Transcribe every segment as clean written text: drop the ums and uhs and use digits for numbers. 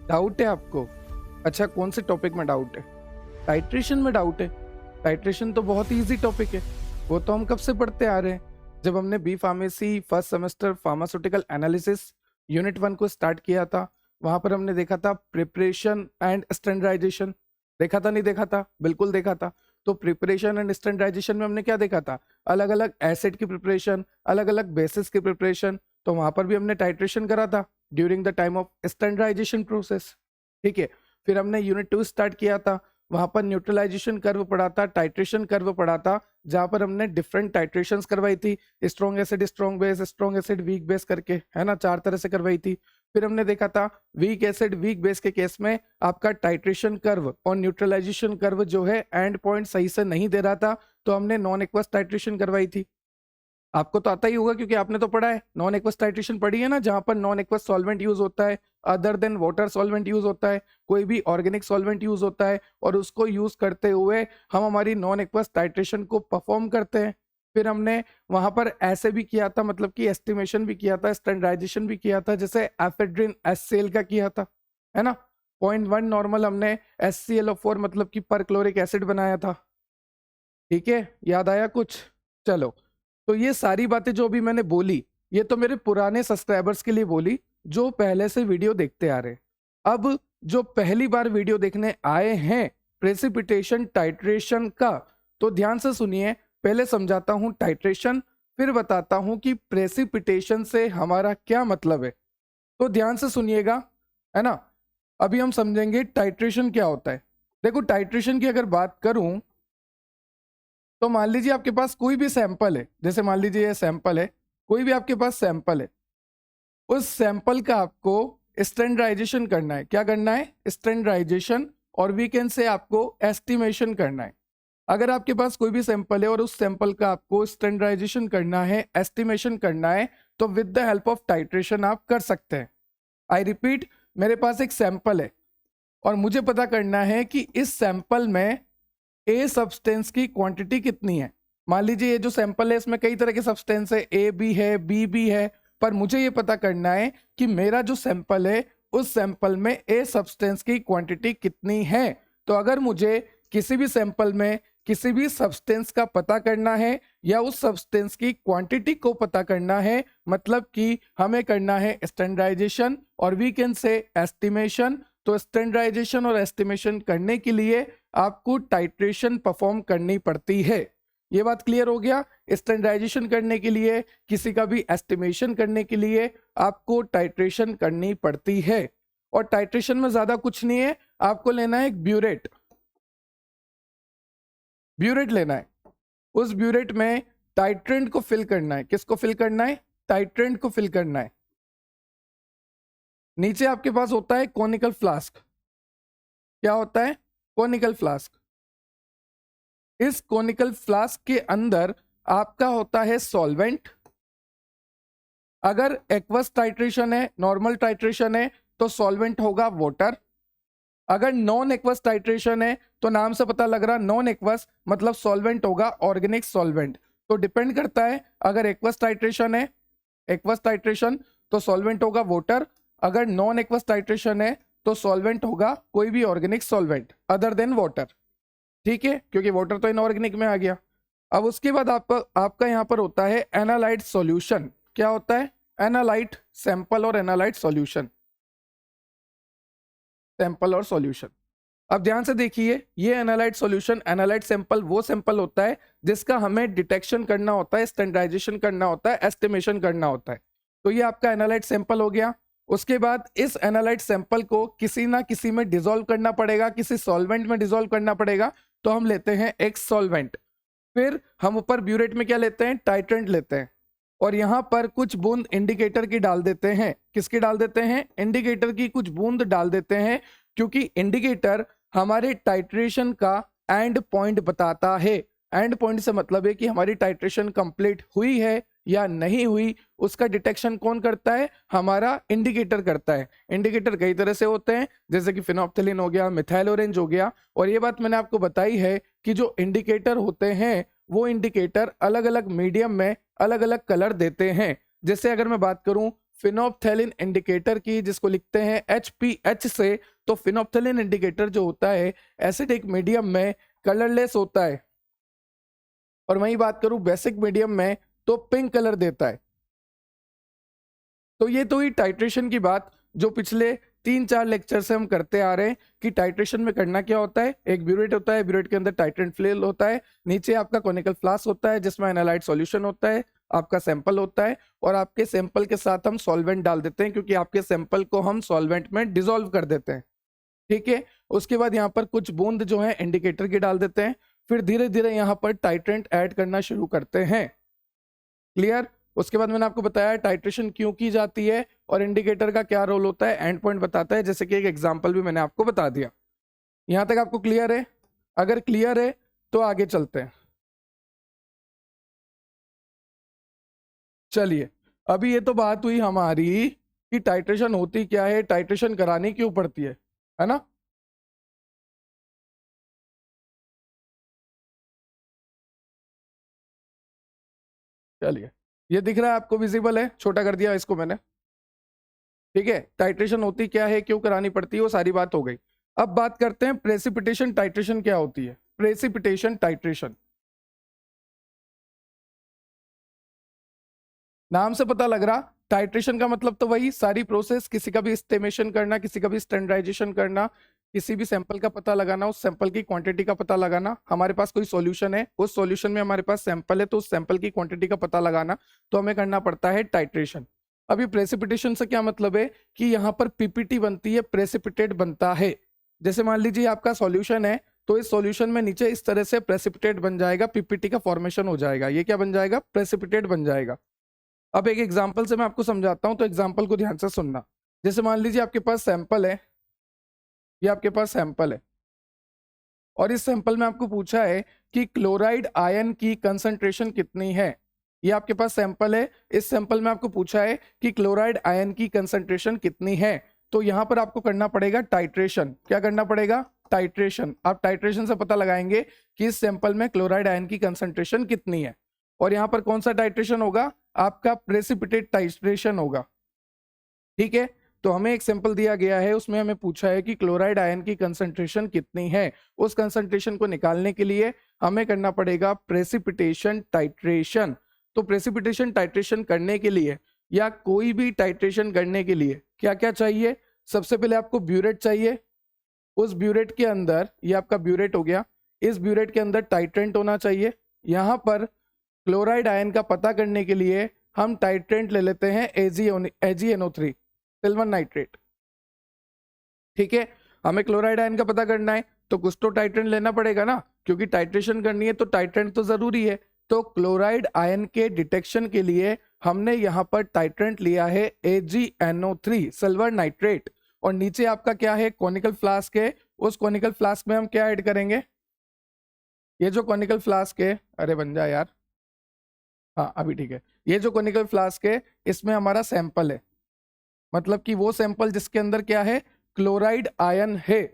Doubt है आपको? अच्छा, कौन से टॉपिक में डाउट है? टाइट्रेशन में डाउट है? टाइट्रेशन तो बहुत ही इजी टॉपिक है, वो तो हम कब से पढ़ते आ रहे हैं। जब हमने B pharmacy first semester pharmaceutical analysis unit 1 को स्टार्ट किया था, वहां पर हमने देखा था प्रिपरेशन एंड स्टैंडर्डाइजेशन। देखा था, नहीं देखा था? बिल्कुल देखा था। तो प्रिपरेशन एंड स्टैंडर्डाइजेशन में हमने क्या देखा था? अलग अलग एसिड की प्रिपरेशन, अलग अलग बेसिस की प्रिपरेशन। तो वहां पर भी हमने टाइट्रेशन करा था during the time of standardisation process. ठीक है। फिर हमने यूनिट 2 स्टार्ट किया था, वहां पर न्यूट्रलाइजेशन कर्व पढ़ा था, टाइट्रेशन कर्व पढ़ा था, जहां पर हमने डिफरेंट टाइट्रेशंस करवाई थी। Strong acid strong base, strong acid weak base करके, है ना, 4 तरह से करवाई थी। फिर हमने देखा था वीक एसिड वीक बेस के केस में आपका टाइट्रेशन कर्व और न्यूट्रलाइजेशन कर्व जो है एंड पॉइंट सही से नहीं दे रहा था, तो हमने नॉन एक्वस टाइट्रेशन करवाई थी। आपको तो आता ही होगा क्योंकि आपने तो पढ़ा है, नॉन एक्वस टाइट्रेशन पढ़ी है ना, जहां पर नॉन एक्वस सॉल्वेंट यूज होता है, other than water solvent use होता है, कोई भी ऑर्गेनिक सॉल्वेंट यूज होता है, और उसको यूज करते हुए हम हमारी नॉन एक्वस टाइट्रेशन को परफॉर्म करते हैं। फिर हमने वहां पर ऐसे भी किया था, मतलब कि एस्टिमेशन भी किया था, स्टैंडर्डाइजेशन भी किया था, जैसे एफेड्रिन HCl का किया था, है ना। 0.1 नॉर्मल हमने HClO4 मतलब कि पर क्लोरिक एसिड बनाया था। ठीक है, याद आया कुछ? चलो, तो ये सारी बातें जो अभी मैंने बोली, ये तो मेरे पुराने सब्सक्राइबर्स के लिए बोली जो पहले से वीडियो देखते आ रहे हैं। अब जो पहली बार वीडियो देखने आए हैं प्रेसिपिटेशन टाइट्रेशन का, तो ध्यान से सुनिए। पहले समझाता हूं टाइट्रेशन, फिर बताता हूं कि प्रेसिपिटेशन से हमारा क्या मतलब है। तो ध्यान से सुनिएगा, है ना। अभी हम समझेंगे टाइट्रेशन क्या होता है। देखो, टाइट्रेशन की अगर बात करूं, तो मान लीजिए आपके पास कोई भी सैंपल है, जैसे मान लीजिए ये सैंपल है, कोई भी आपके पास सैंपल है, उस सैंपल का आपको स्टैंडर्डाइजेशन करना है। क्या करना है? स्टैंडर्डाइजेशन, और वीकेंड से आपको एस्टिमेशन करना है। अगर आपके पास कोई भी सैंपल है और उस सैंपल का आपको स्टैंडर्डाइजेशन करना है, एस्टिमेशन करना है, तो with the help of titration आप कर सकते हैं। आई रिपीट, मेरे पास एक सैंपल है और मुझे पता करना है कि इस सैंपल में ए सब्सटेंस की क्वांटिटी कितनी है। मान लीजिए ये जो सैंपल है इसमें कई तरह के सब्सटेंस है, ए भी है, बी भी है, पर मुझे ये पता करना है कि मेरा जो सैंपल है उस सैंपल में ए सब्सटेंस की क्वांटिटी कितनी है। तो अगर मुझे किसी भी सैंपल में किसी भी सब्सटेंस का पता करना है या उस सब्सटेंस की क्वांटिटी को पता करना है, मतलब कि हमें करना है स्टैंडर्डाइजेशन और वी कैन से एस्टिमेशन। तो स्टैंडर्डाइजेशन और एस्टिमेशन करने के लिए आपको टाइट्रेशन परफॉर्म करनी पड़ती है। ये बात क्लियर हो गया? स्टैंडर्डाइजेशन करने के लिए, किसी का भी एस्टिमेशन करने के लिए आपको टाइट्रेशन करनी पड़ती है। और टाइट्रेशन में ज्यादा कुछ नहीं है, आपको लेना है एक ब्यूरेट। ब्यूरेट लेना है, उस ब्यूरेट में टाइट्रेंट को फिल करना है। किसको फिल करना है? टाइट्रेंट को फिल करना है। नीचे आपके पास होता है कॉनिकल फ्लास्क। क्या होता है? Conical flask. इस कॉनिकल फ्लास्क के अंदर आपका होता है सॉल्वेंट। अगर एक्वस टाइट्रेशन है, नॉर्मल टाइट्रेशन है, तो सॉल्वेंट होगा वाटर। अगर नॉन एक्वस टाइट्रेशन है, तो नाम से पता लग रहा नॉन एक्वस मतलब सॉल्वेंट होगा ऑर्गेनिक सॉल्वेंट। तो डिपेंड करता है, अगर एक्वस टाइट्रेशन है, एक्वस टाइट्रेशन, तो सॉल्वेंट होगा वाटर। अगर नॉन एक्वस टाइट्रेशन है तो सॉल्वेंट होगा कोई भी organic solvent other than water. ठीक है, क्योंकि वाटर तो इनऑर्गेनिक में आ गया। अब उसके बाद आपका यहां पर होता है एनालाइट सॉल्यूशन। क्या होता है? एनालाइट सैंपल और एनालाइट सॉल्यूशन। सैंपल और सॉल्यूशन। अब ध्यान से देखिए, ये एनालाइट सॉल्यूशन, एनालाइट सैंपल वो सैंपल होता है जिसका हमें डिटेक्शन करना होता है, स्टैंडर्डाइजेशन करना होता है, एस्टिमेशन करना होता है। तो ये आपका एनालाइट सैंपल हो गया। उसके बाद इस एनालाइट सैंपल को किसी ना किसी में डिसॉल्व करना पड़ेगा, किसी सॉल्वेंट में डिसॉल्व करना पड़ेगा। तो हम लेते हैं एक सॉल्वेंट, फिर हम ऊपर ब्यूरेट में क्या लेते हैं? टाइट्रेंट लेते हैं, और यहां पर कुछ बूंद इंडिकेटर की डाल देते हैं। किसकी डाल देते हैं? इंडिकेटर की कुछ बूंद डाल देते हैं, क्योंकि इंडिकेटर हमारे टाइट्रेशन का एंड पॉइंट बताता है। एंड पॉइंट से मतलब है कि हमारी टाइट्रेशन कंप्लीट हुई है या नहीं हुई, उसका डिटेक्शन कौन करता है? हमारा इंडिकेटर करता है। इंडिकेटर कई तरह से होते हैं, जैसे कि फिनोप्थिलीन हो गया, मिथाइल ऑरेंज हो गया। और ये बात मैंने आपको बताई है कि जो इंडिकेटर होते हैं वो इंडिकेटर अलग अलग मीडियम में अलग अलग कलर देते हैं। जैसे अगर मैं बात करूं फिनोप्थेलिन इंडिकेटर की, जिसको लिखते हैं HPH से। तो फिनोप्थेलिन इंडिकेटर जो होता है एसिडिक मीडियम में कलरलेस होता है, और वहीं बात करूं बेसिक मीडियम में तो पिंक कलर देता है। तो ये तो ही टाइट्रेशन की बात जो पिछले 3-4 लेक्चर से हम करते आ रहे हैं कि टाइट्रेशन में करना क्या होता है। एक ब्यूरेट होता है, ब्यूरेट के अंदर टाइट्रेंट फ्लेल होता है, नीचे आपका कोनिकल फ्लास्क होता है जिसमें एनालाइट सॉल्यूशन होता है, आपका सैंपल होता है, और आपके सैंपल के साथ हम सॉल्वेंट डाल देते हैं क्योंकि आपके सैंपल को हम सॉल्वेंट में डिसॉल्व कर देते हैं। ठीक है, उसके बाद यहाँ पर कुछ बूंद जो है इंडिकेटर की डाल देते हैं, फिर धीरे धीरे यहाँ पर टाइट्रेंट ऐड करना शुरू करते हैं। क्लियर? उसके बाद मैंने आपको बताया टाइट्रेशन क्यों की जाती है और इंडिकेटर का क्या रोल होता है, एंड पॉइंट बताता है, जैसे कि एक एग्जांपल भी मैंने आपको बता दिया। यहां तक आपको क्लियर है? अगर क्लियर है तो आगे चलते हैं। चलिए, अभी ये तो बात हुई हमारी कि टाइट्रेशन होती क्या है, टाइट्रेशन करानी क्यों पड़ती है ना? चलिए, ये दिख रहा है आपको, विजिबल है, छोटा कर दिया इसको मैंने। ठीक है, टाइट्रेशन होती क्या है, क्यों करानी पड़ती है, वो सारी बात हो गई। अब बात करते हैं प्रेसिपिटेशन टाइट्रेशन क्या होती है। प्रेसिपिटेशन टाइट्रेशन, नाम से पता लग रहा, टाइट्रेशन का मतलब तो वही सारी प्रोसेस, किसी का भी एस्टिमेशन करना, किसी का भी स्टैंडर्डाइजेशन करना, किसी भी सैंपल का पता लगाना, उस सैंपल की क्वांटिटी का पता लगाना। हमारे पास कोई सॉल्यूशन है, उस सॉल्यूशन में हमारे पास सैंपल है, तो उस सैंपल की क्वांटिटी का पता लगाना, तो हमें करना पड़ता है टाइट्रेशन। अभी प्रेसिपिटेशन से क्या मतलब है कि यहाँ पर पीपीटी बनती है, प्रेसिपिटेट बनता है। जैसे मान लीजिए आपका सॉल्यूशन है, तो इस सॉल्यूशन में नीचे इस तरह से प्रेसिपिटेट बन जाएगा, पीपीटी का फॉर्मेशन हो जाएगा। ये क्या बन जाएगा? प्रेसिपिटेट बन जाएगा। अब एक एग्जाम्पल से मैं आपको समझाता हूं, तो एग्जाम्पल को ध्यान से सुनना। जैसे मान लीजिए आपके पास सैंपल है, ये आपके पास सैंपल है, और इस सैंपल में आपको पूछा है कि क्लोराइड आयन की कंसंट्रेशन कितनी है। ये आपके पास सैंपल है, इस सैंपल में आपको पूछा है कि क्लोराइड आयन की कंसंट्रेशन कितनी है। तो यहां पर आपको करना पड़ेगा टाइट्रेशन। क्या करना पड़ेगा? टाइट्रेशन। आप टाइट्रेशन से पता लगाएंगे कि इस सैंपल में क्लोराइड आयन की कंसंट्रेशन कितनी है, और यहां पर कौन सा टाइट्रेशन होगा? आपका प्रेसिपिटेट टाइट्रेशन होगा। ठीक है, तो हमें एक सैंपल दिया गया है, उसमें हमें पूछा है कि क्लोराइड आयन की कंसंट्रेशन कितनी है। उस कंसंट्रेशन को निकालने के लिए हमें करना पड़ेगा प्रेसिपिटेशन टाइट्रेशन। तो प्रेसिपिटेशन टाइट्रेशन करने के लिए या कोई भी टाइट्रेशन करने के लिए क्या क्या चाहिए? सबसे पहले आपको ब्यूरेट चाहिए। उस ब्यूरेट के अंदर, ये आपका ब्यूरेट हो गया, इस ब्यूरेट के अंदर टाइट्रेंट होना चाहिए। यहाँ पर क्लोराइड आयन का पता करने के लिए हम टाइट्रेंट ले लेते हैं AgNO3, सिल्वर नाइट्रेट। ठीक है, हमें क्लोराइड आयन का पता करना है तो कुछ तो टाइट्रेंट लेना पड़ेगा ना, क्योंकि टाइट्रेशन करनी है तो टाइट्रेंट तो जरूरी है। तो क्लोराइड आयन के डिटेक्शन के लिए हमने यहाँ पर टाइट्रेंट लिया है AgNO3, सिल्वर नाइट्रेट। और नीचे आपका क्या है? कॉनिकल फ्लास्क है। उस कॉनिकल फ्लास्क में हम क्या ऐड करेंगे? ये जो कॉनिकल फ्लास्क है, अरे बन जा यार, हाँ अभी ठीक है, ये जो कॉनिकल फ्लास्क है इसमें हमारा सैंपल है, मतलब कि वो सैंपल जिसके अंदर क्या है? क्लोराइड आयन है।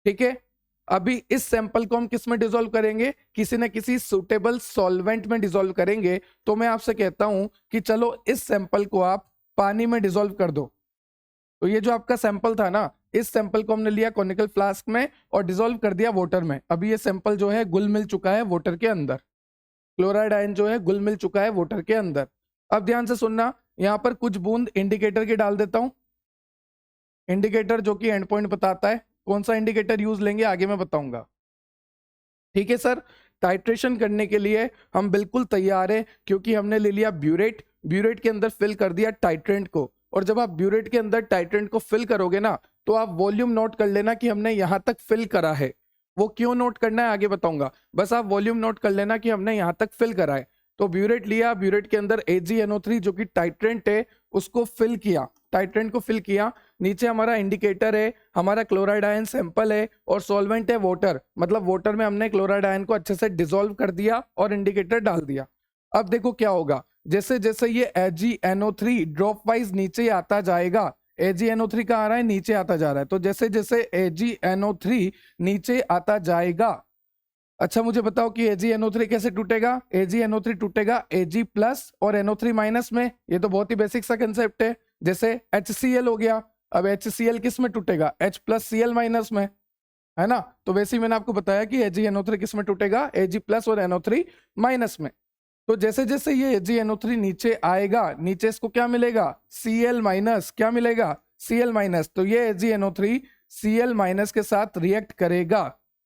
ठीक है, अभी इस सैंपल को हम किस में डिसॉल्व करेंगे? किसी न किसी सुटेबल सॉल्वेंट में डिसॉल्व करेंगे। तो मैं आपसे कहता हूं कि चलो इस सैंपल को आप पानी में डिसॉल्व कर दो। तो ये जो आपका सैंपल था ना, इस सैंपल को हमने लिया कॉनिकल फ्लास्क में और डिसॉल्व कर दिया वाटर में। अभी ये सैंपल जो है घुल मिल चुका है वाटर के अंदर, क्लोराइड आयन जो है घुल मिल चुका है वाटर के अंदर। अब ध्यान से सुनना, यहां पर कुछ बूंद इंडिकेटर के डाल देता हूं। इंडिकेटर जो कि एंड पॉइंट बताता है, कौन सा इंडिकेटर यूज लेंगे आगे मैं बताऊंगा। ठीक है सर, टाइट्रेशन करने के लिए हम बिल्कुल तैयार है, क्योंकि हमने ले लिया ब्यूरेट, ब्यूरेट के अंदर फिल कर दिया टाइट्रेंट को। और जब आप ब्यूरेट के अंदर टाइट्रेंट को फिल करोगे ना, तो आप वॉल्यूम नोट कर लेना कि हमने यहां तक फिल करा है। वो क्यों नोट करना है आगे बताऊंगा, बस आप वॉल्यूम नोट कर लेना कि हमने यहां तक फिल करा है। तो ब्यूरेट लिया, ब्यूरेट के अंदर AgNO3 जो कि टाइट्रेंट है उसको फिल किया, टाइट्रेंट को फिल किया। नीचे हमारा इंडिकेटर है, हमारा क्लोराइड आयन सैंपल है, और सॉल्वेंट है वाटर, मतलब वाटर में हमने क्लोराइड आयन को अच्छे से डिसॉल्व कर दिया और इंडिकेटर डाल दिया। अब देखो क्या होगा, जैसे जैसे ये AgNO3 ड्रॉप वाइज नीचे आता जाएगा, AgNO3 कहाँ आ रहा है? नीचे आता जा रहा है। तो जैसे जैसे AgNO3 नीचे आता जाएगा, अच्छा मुझे बताओ कि AgNO3 कैसे टूटेगा। AgNO3 टूटेगा Ag प्लस और NO3 माइनस में। ये तो बहुत ही बेसिक सा कंसेप्ट है। जैसे HCl हो गया, अब HCl किस में टूटेगा, H प्लस Cl माइनस में, है ना। तो वैसे ही मैंने आपको बताया कि AgNO3 किस में टूटेगा, Ag प्लस और NO3 माइनस में। तो जैसे जैसे ये AgNO3 नीचे आएगा, नीचे इसको क्या मिलेगा, Cl माइनस, क्या मिलेगा, Cl माइनस। तो ये AgNO3 Cl माइनस के साथ रिएक्ट करेगा।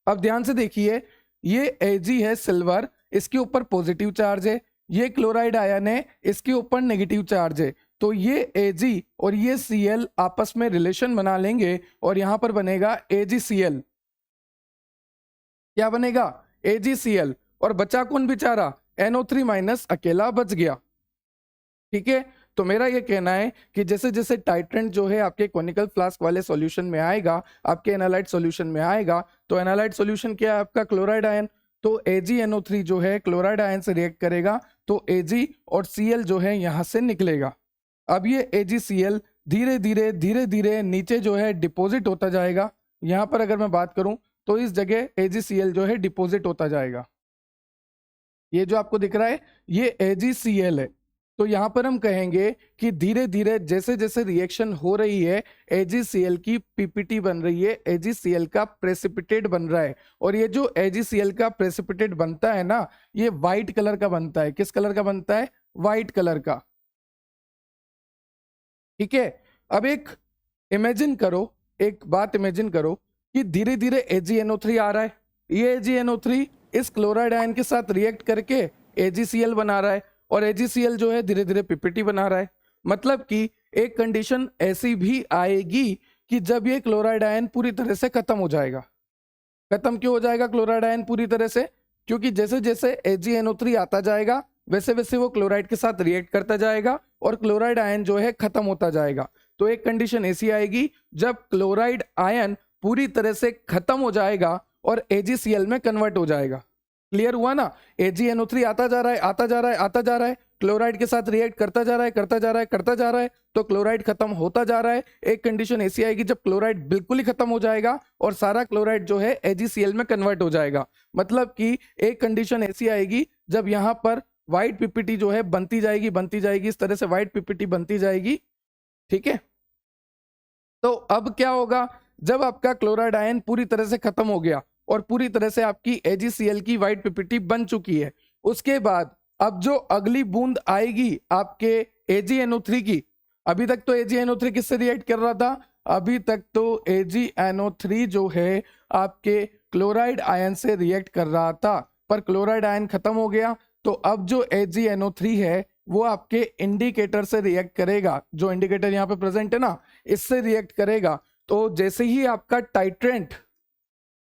अब ध्यान से देखिए, ये Ag है सिल्वर, इसके ऊपर पॉजिटिव चार्ज है, ये क्लोराइड आयन है, इसके ऊपर नेगेटिव चार्ज है। तो ये Ag और ये Cl आपस में रिलेशन बना लेंगे और यहां पर बनेगा AgCl। क्या बनेगा, AgCl। और बचा कौन बेचारा, NO3 माइनस अकेला बच गया। ठीक है, तो मेरा ये कहना है कि जैसे जैसे टाइट्रेंट जो है आपके कॉनिकल फ्लास्क वाले सॉल्यूशन में आएगा, आपके एनालाइट सॉल्यूशन में आएगा, तो एनालाइट सॉल्यूशन क्या है आपका, क्लोराइड आयन। तो AgNO3 जो है क्लोराइड आयन से रिएक्ट करेगा, तो Ag और Cl जो है यहां से निकलेगा। अब ये AgCl धीरे धीरे धीरे धीरे नीचे जो है डिपॉजिट होता जाएगा। यहां पर अगर मैं बात करूं तो इस जगह AgCl जो है डिपॉजिट होता जाएगा। ये जो आपको दिख रहा है ये AgCl है। तो यहां पर हम कहेंगे कि धीरे धीरे जैसे जैसे रिएक्शन हो रही है, AgCl की पीपीटी बन रही है, AgCl का प्रेसिपिटेट बन रहा है। और ये जो AgCl का प्रेसिपिटेट बनता है ना, ये व्हाइट कलर का बनता है। किस कलर का बनता है, व्हाइट कलर का। ठीक है, अब एक इमेजिन करो, एक बात इमेजिन करो कि धीरे धीरे AgNO3 आ रहा है। ये AgNO3 इस क्लोराइड आयन के साथ रिएक्ट करके AgCl बना रहा है और AgCl जो है धीरे धीरे पीपीटी बना रहा है। मतलब कि एक कंडीशन ऐसी भी आएगी कि जब ये क्लोराइड आयन पूरी तरह से खत्म हो जाएगा। खत्म क्यों हो जाएगा क्लोराइड आयन पूरी तरह से, क्योंकि जैसे जैसे AgNO3 आता जाएगा वैसे वैसे वो क्लोराइड के साथ रिएक्ट करता जाएगा और क्लोराइड आयन जो है खत्म होता जाएगा। तो एक कंडीशन ऐसी आएगी जब क्लोराइड आयन पूरी तरह से खत्म हो जाएगा और AgCl में कन्वर्ट हो जाएगा। क्लियर हुआ ना, AgNO3 आता जा रहा है, आता जा रहा है, आता जा रहा है, क्लोराइड के साथ रिएक्ट करता जा रहा है, करता जा रहा है, करता जा रहा है, तो क्लोराइड खत्म होता जा रहा है। एक कंडीशन ऐसी आएगी जब क्लोराइड बिल्कुल ही खत्म हो जाएगा और सारा क्लोराइड जो है AgCl में कन्वर्ट हो जाएगा। मतलब कि एक कंडीशन ऐसी आएगी जब यहां पर व्हाइट पीपीटी जो है बनती जाएगी, बनती जाएगी, इस तरह से व्हाइट पीपीटी बनती जाएगी। ठीक है, तो अब क्या होगा, जब आपका क्लोराइड आयन पूरी तरह से खत्म हो गया और पूरी तरह से आपकी AgCl की व्हाइट पीपीटी बन चुकी है, उसके बाद अब जो अगली बूंद आएगी आपके AgNO3 की, अभी तक तो AgNO3 किससे रिएक्ट कर रहा था, अभी तक तो AgNO3 जो है आपके क्लोराइड आयन से रिएक्ट कर रहा था, पर क्लोराइड आयन खत्म हो गया। तो अब जो AgNO3 है वो आपके इंडिकेटर से रिएक्ट करेगा। जो इंडिकेटर यहाँ पे प्रेजेंट है ना, इससे रिएक्ट करेगा। तो जैसे ही आपका टाइट्रेंट,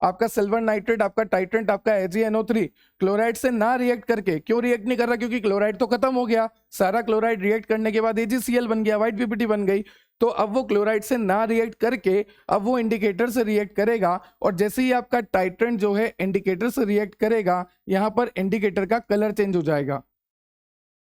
आपका सिल्वर नाइट्रेट, आपका टाइट्रेंट, आपका AgNO3 क्लोराइड से ना रिएक्ट करके, क्यों रिएक्ट नहीं कर रहा, क्योंकि क्लोराइड तो खत्म हो गया, सारा क्लोराइड रिएक्ट करने के बाद AgCl बन गया, व्हाइट पीपीटी बन गई। तो अब वो क्लोराइड से ना रिएक्ट करके अब वो इंडिकेटर से रिएक्ट करेगा और जैसे ही आपका टाइट्रेंट जो है इंडिकेटर से रिएक्ट करेगा, यहां पर इंडिकेटर का कलर चेंज हो जाएगा।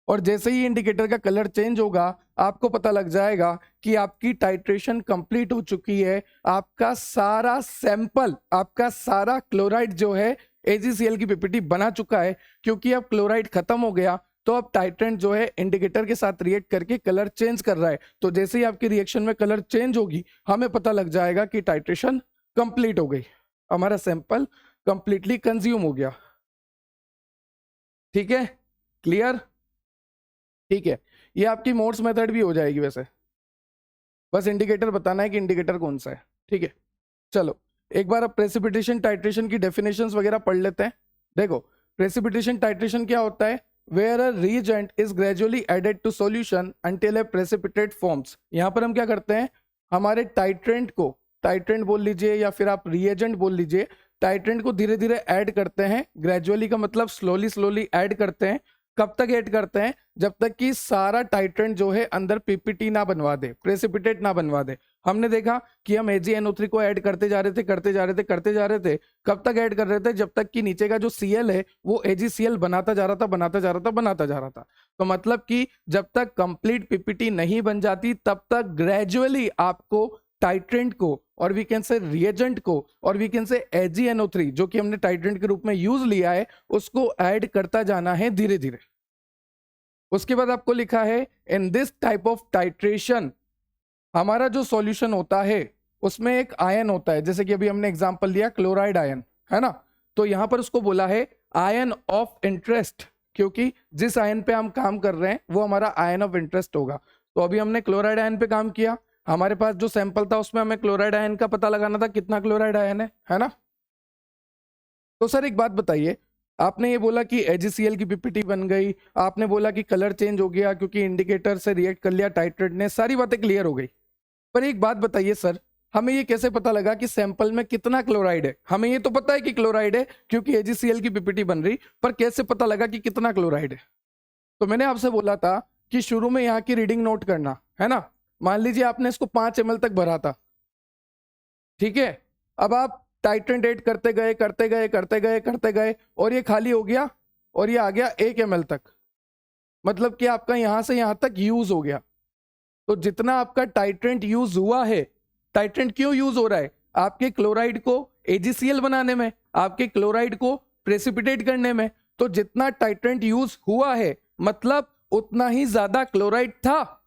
और जैसे ही इंडिकेटर का कलर चेंज होगा आपको पता लग जाएगा कि आपकी टाइट्रेशन कंप्लीट हो चुकी है। आपका सारा सैंपल, आपका सारा क्लोराइड जो है AgCl की पीपीटी बना चुका है, क्योंकि अब क्लोराइड खत्म हो गया। तो अब टाइट्रेंट जो है इंडिकेटर के साथ रिएक्ट करके कलर चेंज कर रहा है। तो जैसे ही आपकी रिएक्शन में कलर चेंज होगी हमें पता लग जाएगा कि टाइट्रेशन कंप्लीट हो गई, हमारा सैंपल कंप्लीटली कंज्यूम हो गया। ठीक है, क्लियर। ठीक है, ये आपकी मोड्स मेथड भी हो जाएगी वैसे, बस इंडिकेटर बताना है कि इंडिकेटर कौन सा है। ठीक है, चलो एक बार अब प्रेसिपिटेशन टाइट्रेशन की डेफिनेशंस वगैरह पढ़ लेते हैं। देखो, प्रेसिपिटेशन टाइट्रेशन क्या होता है, where a reagent is gradually added to solution until a precipitate forms. यहां पर हम क्या करते हैं, हमारे टाइट्रेंट को, टाइट्रेंट बोल लीजिए या फिर आप रिएजेंट बोल लीजिए, टाइट्रेंट को धीरे धीरे ऐड करते हैं। ग्रेजुअली का मतलब स्लोली स्लोली ऐड करते हैं। कब तक ऐड करते हैं, जब तक कि सारा टाइट्रेंट जो है अंदर पीपीटी ना बनवा दे, प्रेसिपिटेट ना बनवा दे। हमने देखा कि हम AgNO3 को ऐड करते जा रहे थे, करते जा रहे थे, करते जा रहे थे। कब तक ऐड कर रहे थे, जब तक कि नीचे का जो Cl है वो AgCl बनाता जा रहा था, बनाता जा रहा था, बनाता जा रहा था। तो मतलब कि जब तक कंप्लीट पीपीटी नहीं बन जाती तब तक ग्रेजुअली आपको टाइट्रेंट को और वी कैन से रिएजेंट को और वी कैन से AgNO3 जो कि हमने टाइट्रेंट के रूप में यूज लिया है उसको ऐड करता जाना है धीरे धीरे। उसके बाद आपको लिखा है in this type of titration हमारा जो सॉल्यूशन होता है उसमें एक आयन होता है, जैसे कि अभी हमने एग्जांपल लिया क्लोराइड आयन, है ना। तो यहां पर उसको बोला है आयन ऑफ इंटरेस्ट, क्योंकि जिस आयन पे हम काम कर रहे हैं वो हमारा आयन ऑफ इंटरेस्ट होगा। तो अभी हमने क्लोराइड आयन पे काम किया, हमारे पास जो सैंपल था उसमें हमें क्लोराइड आयन का पता लगाना था कितना क्लोराइड आयन है ना। तो सर एक बात बताइए, आपने ये बोला कि AgCl की पीपीटी बन गई, आपने बोला कि कलर चेंज हो गया क्योंकि इंडिकेटर से रिएक्ट कर लिया टाइट्रेट ने, सारी बातें क्लियर हो गई। पर एक बात बताइए सर, हमें ये कैसे पता लगा कि सैंपल में कितना क्लोराइड है? हमें ये तो पता है कि क्लोराइड है क्योंकि AgCl की पीपीटी बन रही, पर कैसे पता लगा कि कितना क्लोराइड है? तो मैंने आपसे बोला था कि शुरू में यहाँ की रीडिंग नोट करना, है ना। मान लीजिए आपने इसको 5 ml तक भरा था, ठीक है। अब आप टाइट्रेंट ऐड करते गए करते गए करते गए करते गए और ये खाली हो गया और ये आ गया 1 ml तक, मतलब कि आपका यहां से यहां तक यूज हो गया। तो जितना आपका टाइट्रेंट यूज हुआ है, टाइट्रेंट क्यों यूज हो रहा है? आपके क्लोराइड को AgCl बनाने में, आपके क्लोराइड को प्रेसिपिटेट करने में। तो जितना टाइट्रेंट यूज हुआ है मतलब उतना ही ज्यादा क्लोराइड था।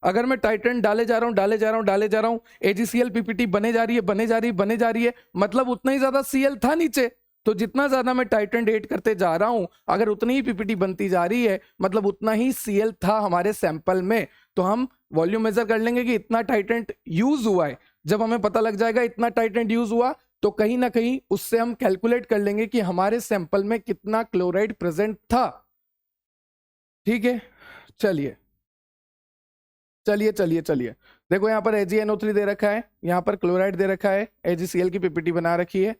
अगर मैं टाइट्रेंट डाले जा रहा हूं डाले जा रहा हूं डाले जा रहा हूं, AgCl पीपीटी बने जा रही है बने जा रही है बने जा रही है, मतलब उतना ही ज्यादा Cl था नीचे। तो जितना ज्यादा मैं टाइट्रेंट ऐड करते जा रहा हूं, अगर उतनी ही पीपीटी बनती जा रही है मतलब उतना ही Cl था हमारे सैंपल में। तो हम वॉल्यूम मेजर कर लेंगे कि इतना टाइट्रेंट यूज हुआ है। जब हमें पता लग जाएगा इतना टाइट्रेंट यूज हुआ, तो कहीं ना कहीं उससे हम कैलकुलेट कर लेंगे कि हमारे सैंपल में कितना क्लोराइड प्रेजेंट था। ठीक है, चलिए चलिए चलिए चलिए, देखो यहाँ पर AgNO3 दे रखा है, यहाँ पर क्लोराइड दे रखा है, AgCl की पीपीटी बना रखी है।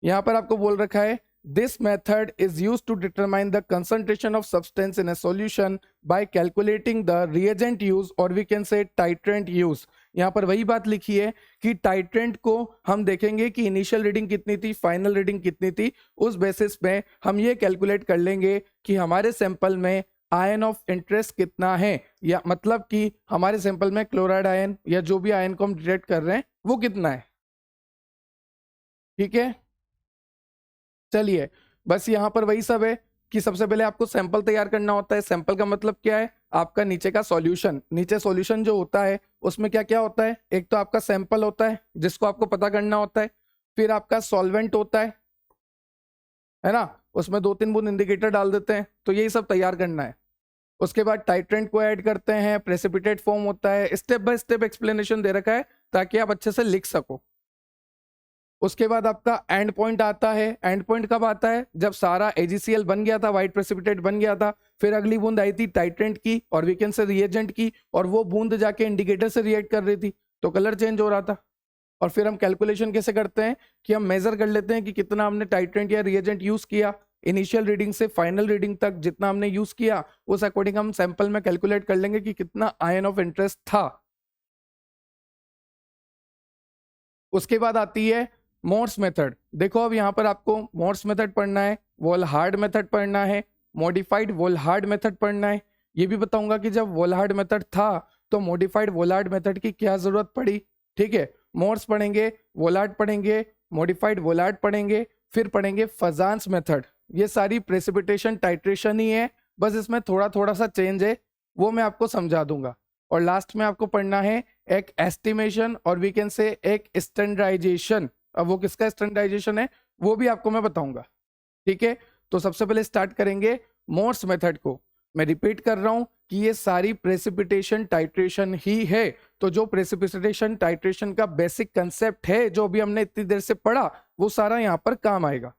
यहाँ पर आपको बोल रखा है this method is use to determine the concentration of substance in a solution by calculating the reagent use और we can say titrant use. यहाँ पर वही बात लिखी है कि टाइट्रेंट को हम देखेंगे कि इनिशियल रीडिंग कितनी थी, फाइनल रीडिंग कितनी थी, उस बेसिस पे हम ये कैलकुलेट कर लेंगे कि हमारे सैंपल में आयन ऑफ इंटरेस्ट कितना है, या मतलब कि हमारे सैंपल में क्लोराइड आयन या जो भी आयन को हम डिटेक्ट कर रहे हैं वो कितना है। ठीक है, चलिए बस यहाँ पर वही सब है कि सबसे पहले आपको सैंपल तैयार करना होता है। सैंपल का मतलब क्या है? आपका नीचे का सॉल्यूशन। नीचे सॉल्यूशन जो होता है उसमें क्या क्या होता है? एक तो आपका सैंपल होता है जिसको आपको पता करना होता है, फिर आपका सॉल्वेंट होता है ना, उसमें 2-3 बूंद इंडिकेटर डाल देते हैं, तो यही सब तैयार करना है। उसके बाद टाइट्रेंट को ऐड करते हैं, प्रेसिपिटेट फॉर्म होता है। स्टेप बाय स्टेप एक्सप्लेनेशन दे रखा है ताकि आप अच्छे से लिख सको। उसके बाद आपका एंड पॉइंट आता है। एंड पॉइंट कब आता है? जब सारा AgCl बन गया था, व्हाइट प्रेसिपिटेट बन गया था, फिर अगली बूंद आई थी टाइट्रेंट की और वीकेंड से रिएजेंट की, और वो बूंद जाके इंडिकेटर से रिएक्ट कर रही थी तो कलर चेंज हो रहा था। और फिर हम कैलकुलेशन कैसे करते हैं कि हम मेजर कर लेते हैं कि कितना हमने टाइट्रेंट या रिएजेंट यूज किया, इनिशियल रीडिंग से फाइनल रीडिंग तक जितना हमने यूज किया उस अकॉर्डिंग हम सैंपल में कैलकुलेट कर लेंगे कि कितना आयन ऑफ इंटरेस्ट था। उसके बाद आती है मोर्स मेथड। देखो अब यहाँ पर आपको मोर्स मेथड पढ़ना है, वोल्हार्ड मेथड पढ़ना है, मॉडिफाइड वोल्हार्ड मेथड पढ़ना है। ये भी बताऊंगा कि जब वोल्हार्ड मेथड था तो मॉडिफाइड वोल्हार्ड मेथड की क्या जरूरत पड़ी। ठीक है, मोर्स पढ़ेंगे, वोल्हार्ड पढ़ेंगे, मॉडिफाइड वोल्हार्ड पढ़ेंगे, फिर पढ़ेंगे फजान्स मेथड। ये सारी प्रेसिपिटेशन टाइट्रेशन ही है, बस इसमें थोड़ा थोड़ा सा चेंज है, वो मैं आपको समझा दूंगा। और लास्ट में आपको पढ़ना है एक एस्टिमेशन और वी कैन से एक स्टैंडर्डाइजेशन। अब वो किसका स्टैंडर्डाइजेशन है वो भी आपको मैं बताऊंगा। ठीक है, तो सबसे पहले स्टार्ट करेंगे मोर्स मेथड को। मैं रिपीट कर रहा हूं कि ये सारी प्रेसिपिटेशन टाइट्रेशन ही है। तो जो प्रेसिपिटेशन टाइट्रेशन का बेसिक कंसेप्ट है जो भी हमने इतनी देर से पढ़ा वो सारा यहाँ पर काम आएगा।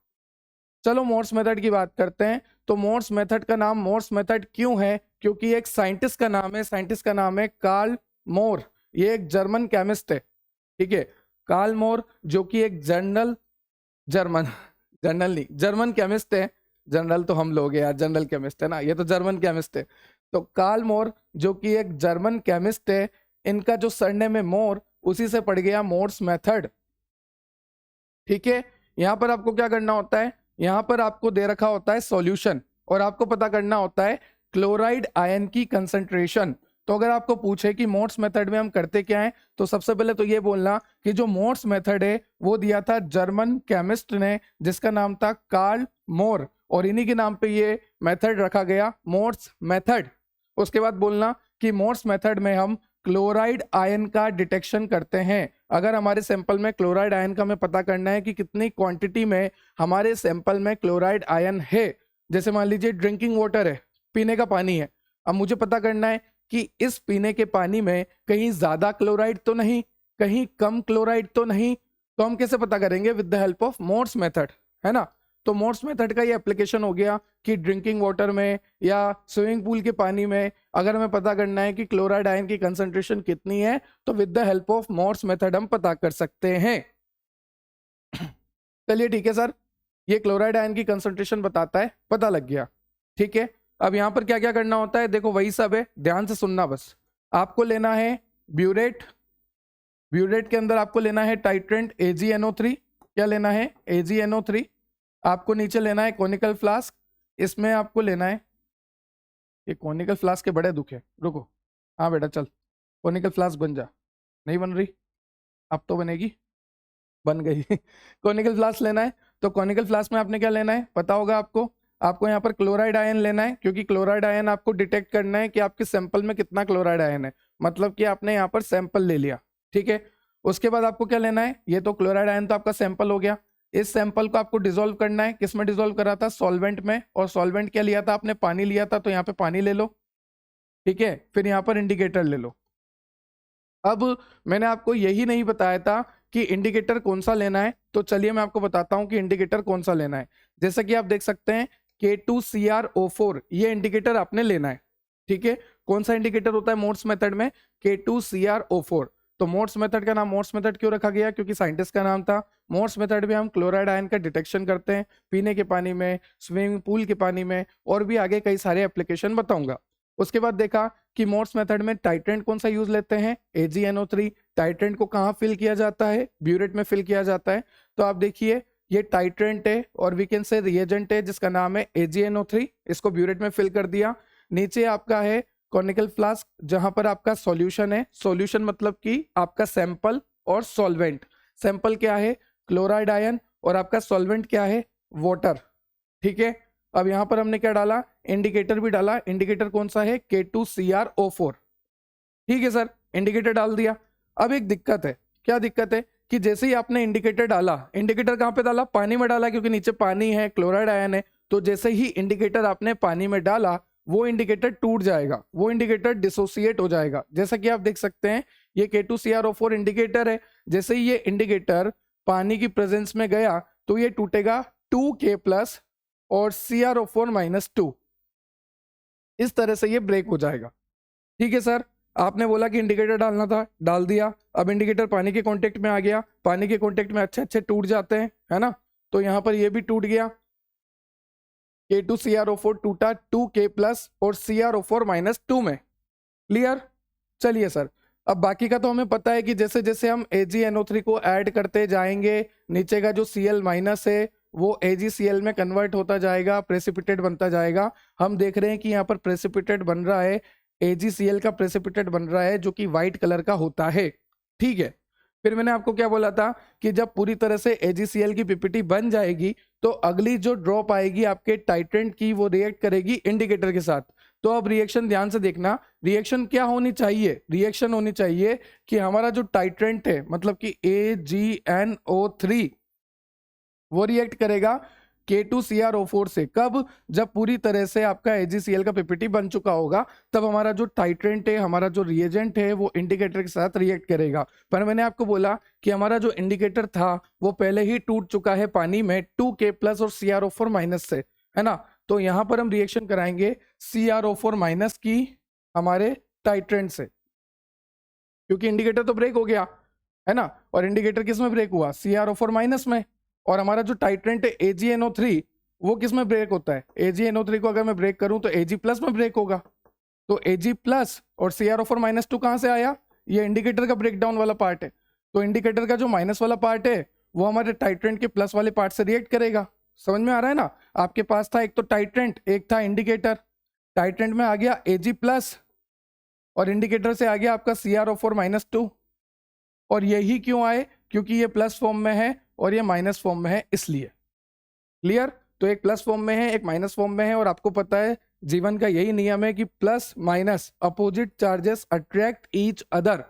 चलो मोर्स मेथड की बात करते हैं। तो मोर्स मेथड का नाम मोर्स मेथड क्यों है? क्योंकि एक साइंटिस्ट का नाम है, साइंटिस्ट का नाम है कार्ल मोर। ये एक जर्मन केमिस्ट है। ठीक है, कार्ल मोर जो कि एक जर्मन केमिस्ट है। जनरल तो हम लोग हैं यार, जनरल केमिस्ट है ना, ये तो जर्मन केमिस्ट है। तो कार्ल मोर जो कि एक जर्मन केमिस्ट है, इनका जो सरनेम है मोर, उसी से पड़ गया मोर्स मेथड। ठीक है, यहाँ पर आपको क्या करना होता है? यहाँ पर आपको दे रखा होता है सॉल्यूशन और आपको पता करना होता है क्लोराइड आयन की कंसंट्रेशन। तो अगर आपको पूछे कि मोर्स मेथड में हम करते क्या है, तो सबसे पहले तो ये बोलना कि जो मोर्स मेथड है वो दिया था जर्मन केमिस्ट ने, जिसका नाम था कार्ल मोर, और इन्हीं के नाम पे ये मेथड रखा गया, मोर्स मेथड। उसके बाद बोलना कि मोर्स मेथड में हम क्लोराइड आयन का डिटेक्शन करते हैं। अगर हमारे सैंपल में क्लोराइड आयन का हमें पता करना है कि कितनी क्वांटिटी में हमारे सैंपल में क्लोराइड आयन है, जैसे मान लीजिए ड्रिंकिंग वाटर है, पीने का पानी है, अब मुझे पता करना है कि इस पीने के पानी में कहीं ज्यादा क्लोराइड तो नहीं, कहीं कम क्लोराइड तो नहीं, तो हम कैसे पता करेंगे? With the help of Mohr's method, है ना। तो मोर्स मेथड का ये एप्लीकेशन हो गया कि ड्रिंकिंग वाटर में या स्विमिंग पूल के पानी में अगर हमें पता करना है कि क्लोराइड आयन की कंसंट्रेशन कितनी है, तो with the help of Mohr's method हम पता कर सकते हैं। चलिए ठीक है सर, ये क्लोराइड आयन की कंसंट्रेशन बताता है, पता लग गया, ठीक है। अब यहाँ पर क्या क्या करना होता है, देखो वही सब है, ध्यान से सुनना बस। आपको लेना है ब्यूरेट, ब्यूरेट के अंदर आपको लेना है टाइट्रेंट AgNO3, क्या लेना है? AgNO3। आपको नीचे लेना है कॉनिकल फ्लास्क, इसमें आपको लेना है, ये कॉनिकल फ्लास्क के बड़े दुख है, रुको, हाँ बेटा चल कॉनिकल फ्लास्क बन जा, नहीं बन रही, अब तो बनेगी, बन गई। कॉनिकल फ्लास्क लेना है, तो कॉनिकल फ्लास्क में आपने क्या लेना है पता होगा आपको, आपको यहाँ पर क्लोराइड आयन लेना है, क्योंकि क्लोराइड आयन आपको डिटेक्ट करना है कि आपके सैंपल में कितना क्लोराइड आयन है, मतलब कि आपने यहाँ पर सैंपल ले लिया, ठीक है। उसके बाद आपको क्या लेना है, ये तो क्लोराइड आयन तो आपका सैंपल हो गया, इस सैंपल को आपको डिसॉल्व करना है, किस में डिसॉल्व करा था? सॉल्वेंट में, और सॉल्वेंट क्या लिया था आपने? पानी लिया था, तो यहाँ पे पानी ले लो, ठीक है। फिर यहाँ पर इंडिकेटर ले लो। अब मैंने आपको यही नहीं बताया था कि इंडिकेटर कौन सा लेना है, तो चलिए मैं आपको बताता हूं कि इंडिकेटर कौन सा लेना है। जैसा कि आप देख सकते हैं K2CrO4, ये इंडिकेटर आपने लेना है, ठीक है। कौन सा इंडिकेटर होता है मोर्स मेथड में? K2CrO4। तो मोर्स मेथड का नाम मोर्स मेथड क्यों रखा गया? क्योंकि साइंटिस्ट का नाम था। मोर्स मेथड में हम क्लोराइड आयन का डिटेक्शन करते हैं, पीने के पानी में, स्विमिंग पूल के पानी में, और भी आगे कई सारे एप्लीकेशन बताऊंगा। उसके बाद देखा कि मोर्स मेथड में टाइट्रेंट कौन सा यूज लेते हैं? AgNO3। टाइट्रेंट को कहाँ फिल किया जाता है? ब्यूरेट में फिल किया जाता है। तो आप देखिए ये टाइट्रेंट है और वी कैन से रिएजेंट है जिसका नाम है AgNO3, इसको ब्यूरेट में फिल कर दिया। नीचे आपका है कॉनिकल फ्लास्क, जहां पर आपका सॉल्यूशन है, सॉल्यूशन मतलब कि आपका सैंपल और सॉल्वेंट। सैंपल क्या है? क्लोराइड आयन, और आपका सॉल्वेंट क्या है? वाटर, ठीक है। अब यहां पर हमने क्या डाला? इंडिकेटर भी डाला। इंडिकेटर कौन सा है? K2CrO4, ठीक है सर, इंडिकेटर डाल दिया। अब एक दिक्कत है, क्या दिक्कत है? कि जैसे ही आपने इंडिकेटर डाला, इंडिकेटर कहां पे डाला? पानी में डाला, क्योंकि नीचे पानी है, क्लोराइड आयन है। तो जैसे ही इंडिकेटर आपने पानी में डाला, वो इंडिकेटर टूट जाएगा, वो इंडिकेटर डिसोसिएट हो जाएगा। जैसा कि आप देख सकते हैं ये K2CrO4 इंडिकेटर है, जैसे ही ये इंडिकेटर पानी की प्रेजेंस में गया तो ये टूटेगा 2K+ और CrO4-2, इस तरह से ये ब्रेक हो जाएगा, ठीक है सर। आपने बोला कि इंडिकेटर डालना था, डाल दिया। अब इंडिकेटर पानी के कांटेक्ट में आ गया, पानी के कांटेक्ट में अच्छे अच्छे टूट जाते हैं, है ना। तो यहां पर ये भी टूट गया, K2CrO4 टूटा 2K+ और CrO4-2 में, क्लियर। चलिए सर, अब बाकी का तो हमें पता है कि जैसे जैसे हम AgNO3 को ऐड करते जाएंगे, नीचे का जो Cl- है वो AgCl में कन्वर्ट होता जाएगा, प्रेसिपिटेट बनता जाएगा। हम देख रहे हैं कि यहाँ पर प्रेसिपिटेट बन रहा है, AgCl का प्रेसिपिटेट बन रहा है जो कि व्हाइट कलर का होता है, ठीक है। फिर मैंने आपको क्या बोला था कि जब पूरी तरह से AgCl की पीपीटी बन जाएगी तो अगली जो ड्रॉप आएगी आपके टाइट्रेंट की, वो रिएक्ट करेगी इंडिकेटर के साथ। तो अब रिएक्शन ध्यान से देखना, रिएक्शन क्या होनी चाहिए? रिएक्शन होनी चाहिए कि हमारा जो टाइट्रेंट है, मतलब कि AgNO3, वो रिएक्ट करेगा K2CrO4 से। कब? जब पूरी तरह से आपका AgCl का पीपीटी बन चुका होगा, तब हमारा जो टाइट्रेंट है, हमारा जो रिएजेंट है, वो इंडिकेटर के साथ रिएक्ट करेगा। पर मैंने आपको बोला कि हमारा जो इंडिकेटर था वो पहले ही टूट चुका है पानी में 2K+ और CrO4- से, है ना। तो यहां पर हम रिएक्शन कराएंगे CrO4- की हमारे टाइट्रेंट से, क्योंकि इंडिकेटर तो ब्रेक हो गया, है ना। और इंडिकेटर किस में ब्रेक हुआ? CrO4- में। और हमारा जो टाइट्रेंट है AgNO3, वो किस में ब्रेक होता है? AgNO3 को अगर मैं ब्रेक करूं तो Ag+ में ब्रेक होगा। तो Ag+ और CrO4-2 कहां से आया? ये इंडिकेटर का ब्रेकडाउन वाला पार्ट है। तो इंडिकेटर का जो माइनस वाला पार्ट है वो हमारे टाइट्रेंट के प्लस वाले पार्ट से रिएक्ट करेगा। समझ में आ रहा है ना? आपके पास था एक तो टाइट्रेंट, एक था इंडिकेटर। टाइट्रेंट में आ गया Ag+, और इंडिकेटर से आ गया आपका CrO4-2। और यही क्यों आए, क्योंकि ये प्लस फॉर्म में है और ये माइनस फॉर्म में है, इसलिए। क्लियर? तो एक प्लस फॉर्म में है, एक माइनस फॉर्म में है, और आपको पता है जीवन का यही नियम है कि plus minus opposite charges attract each other.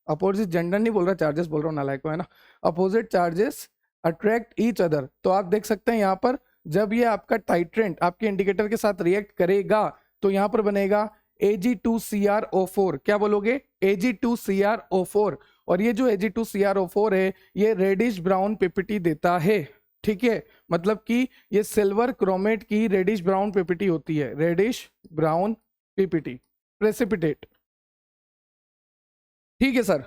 Opposite gender नहीं बोल रहा, चार्जेस बोल रहा हूँ, नालायक को, है ना। Opposite charges attract each other. तो आप देख सकते हैं यहाँ पर जब ये आपका टाइट्रेंट आपके इंडिकेटर के साथ रिएक्ट करेगा तो यहाँ पर बनेगा Ag2CrO4। क्या बोलोगे? Ag2CrO4। और ये जो Ag2CrO4 है ये रेडिश ब्राउन पीपीटी देता है। ठीक है, मतलब कि ये सिल्वर क्रोमेट की रेडिश ब्राउन पीपीटी होती है, रेडिश ब्राउन पीपीटी प्रेसिपिटेट। ठीक है सर,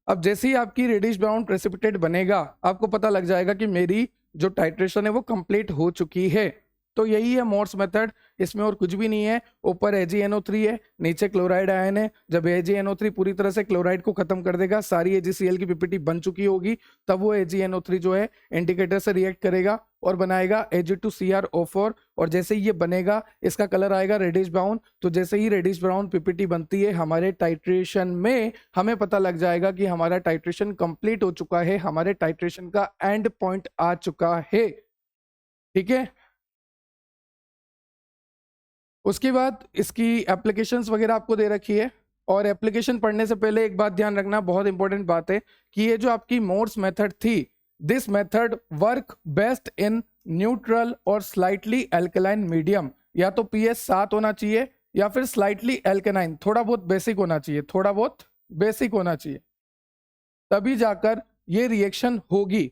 अब जैसे ही आपकी रेडिश ब्राउन प्रेसिपिटेट बनेगा आपको पता लग जाएगा कि मेरी जो टाइट्रेशन है वो कंप्लीट हो चुकी है। तो यही है मोर्स मेथड, इसमें और कुछ भी नहीं है। ऊपर AgNO3 है, नीचे क्लोराइड आयन है। जब AgNO3 पूरी तरह से क्लोराइड को खत्म कर देगा, सारी AgCl की पीपीटी बन चुकी होगी, तब वो AgNO3 जो है इंडिकेटर से रिएक्ट करेगा और बनाएगा Ag2CrO4। और जैसे ही ये बनेगा इसका कलर आएगा रेडिश ब्राउन। तो जैसे ही रेडिश ब्राउन पीपीटी बनती है हमारे टाइट्रेशन में, हमें पता लग जाएगा कि हमारा टाइट्रेशन कंप्लीट हो चुका है, हमारे टाइट्रेशन का एंड पॉइंट आ चुका है। ठीक है, उसके बाद इसकी एप्लीकेशंस वगैरह आपको दे रखी है। और एप्लीकेशन पढ़ने से पहले एक बात ध्यान रखना, बहुत इंपॉर्टेंट बात है कि ये जो आपकी मोर्स मेथड थी, this method work best in neutral और स्लाइटली एल्कलाइन मीडियम। या तो pH 7 होना चाहिए या फिर स्लाइटली एल्कलाइन, थोड़ा बहुत बेसिक होना चाहिए, थोड़ा बहुत बेसिक होना चाहिए, तभी जाकर ये रिएक्शन होगी।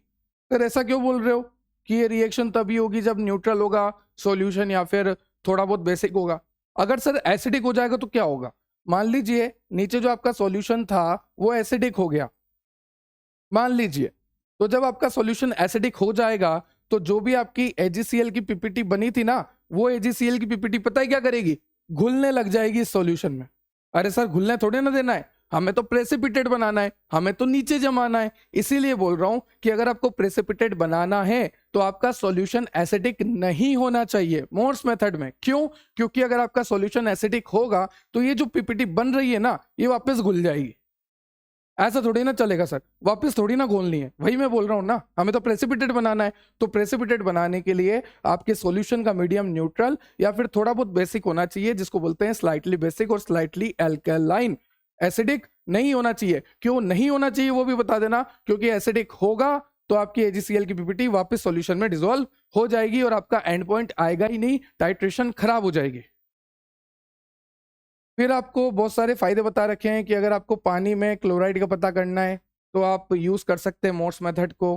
फिर ऐसा क्यों बोल रहे हो कि ये रिएक्शन तभी होगी जब न्यूट्रल होगा सॉल्यूशन या फिर थोड़ा बहुत बेसिक होगा? अगर सर एसिडिक हो जाएगा तो क्या होगा? मान लीजिए नीचे जो आपका सॉल्यूशन था वो एसिडिक हो गया, मान लीजिए, तो जब आपका सॉल्यूशन एसिडिक हो जाएगा तो जो भी आपकी AgCl की पीपीटी बनी थी ना, वो AgCl की पीपीटी पता है क्या करेगी? घुलने लग जाएगी इस सॉल्यूशन में। अरे सर घुलने थोड़े ना देना है, हमें तो प्रेसिपिटेट बनाना है, हमें तो नीचे जमाना है। इसीलिए बोल रहा हूं कि अगर आपको प्रेसिपिटेट बनाना है तो आपका सॉल्यूशन एसिडिक नहीं होना चाहिए मोर्स मेथड में। क्यों? क्योंकि अगर आपका सॉल्यूशन एसिडिक होगा तो ये जो पीपीटी बन रही है ना, ये वापस घुल जाएगी। ऐसा थोड़ी ना चलेगा सर, वापस थोड़ी ना घोलनी है। वही मैं बोल रहा हूँ ना, हमें तो प्रेसिपिटेट बनाना है। तो प्रेसिपिटेट बनाने के लिए आपके सॉल्यूशन का मीडियम न्यूट्रल या फिर थोड़ा बहुत बेसिक होना चाहिए, जिसको बोलते हैं स्लाइटली बेसिक और स्लाइटली एल्कलाइन। एसिडिक नहीं होना चाहिए। क्यों नहीं होना चाहिए वो भी बता देना, क्योंकि एसिडिक होगा तो आपकी AgCl की पीपीटी वापस सॉल्यूशन में डिसॉल्व हो जाएगी और आपका एंड पॉइंट आएगा ही नहीं, टाइट्रेशन खराब हो जाएगी। फिर आपको बहुत सारे फायदे बता रखे हैं कि अगर आपको पानी में क्लोराइड का पता करना है तो आप यूज़ कर सकते हैं मोर्स मेथड को।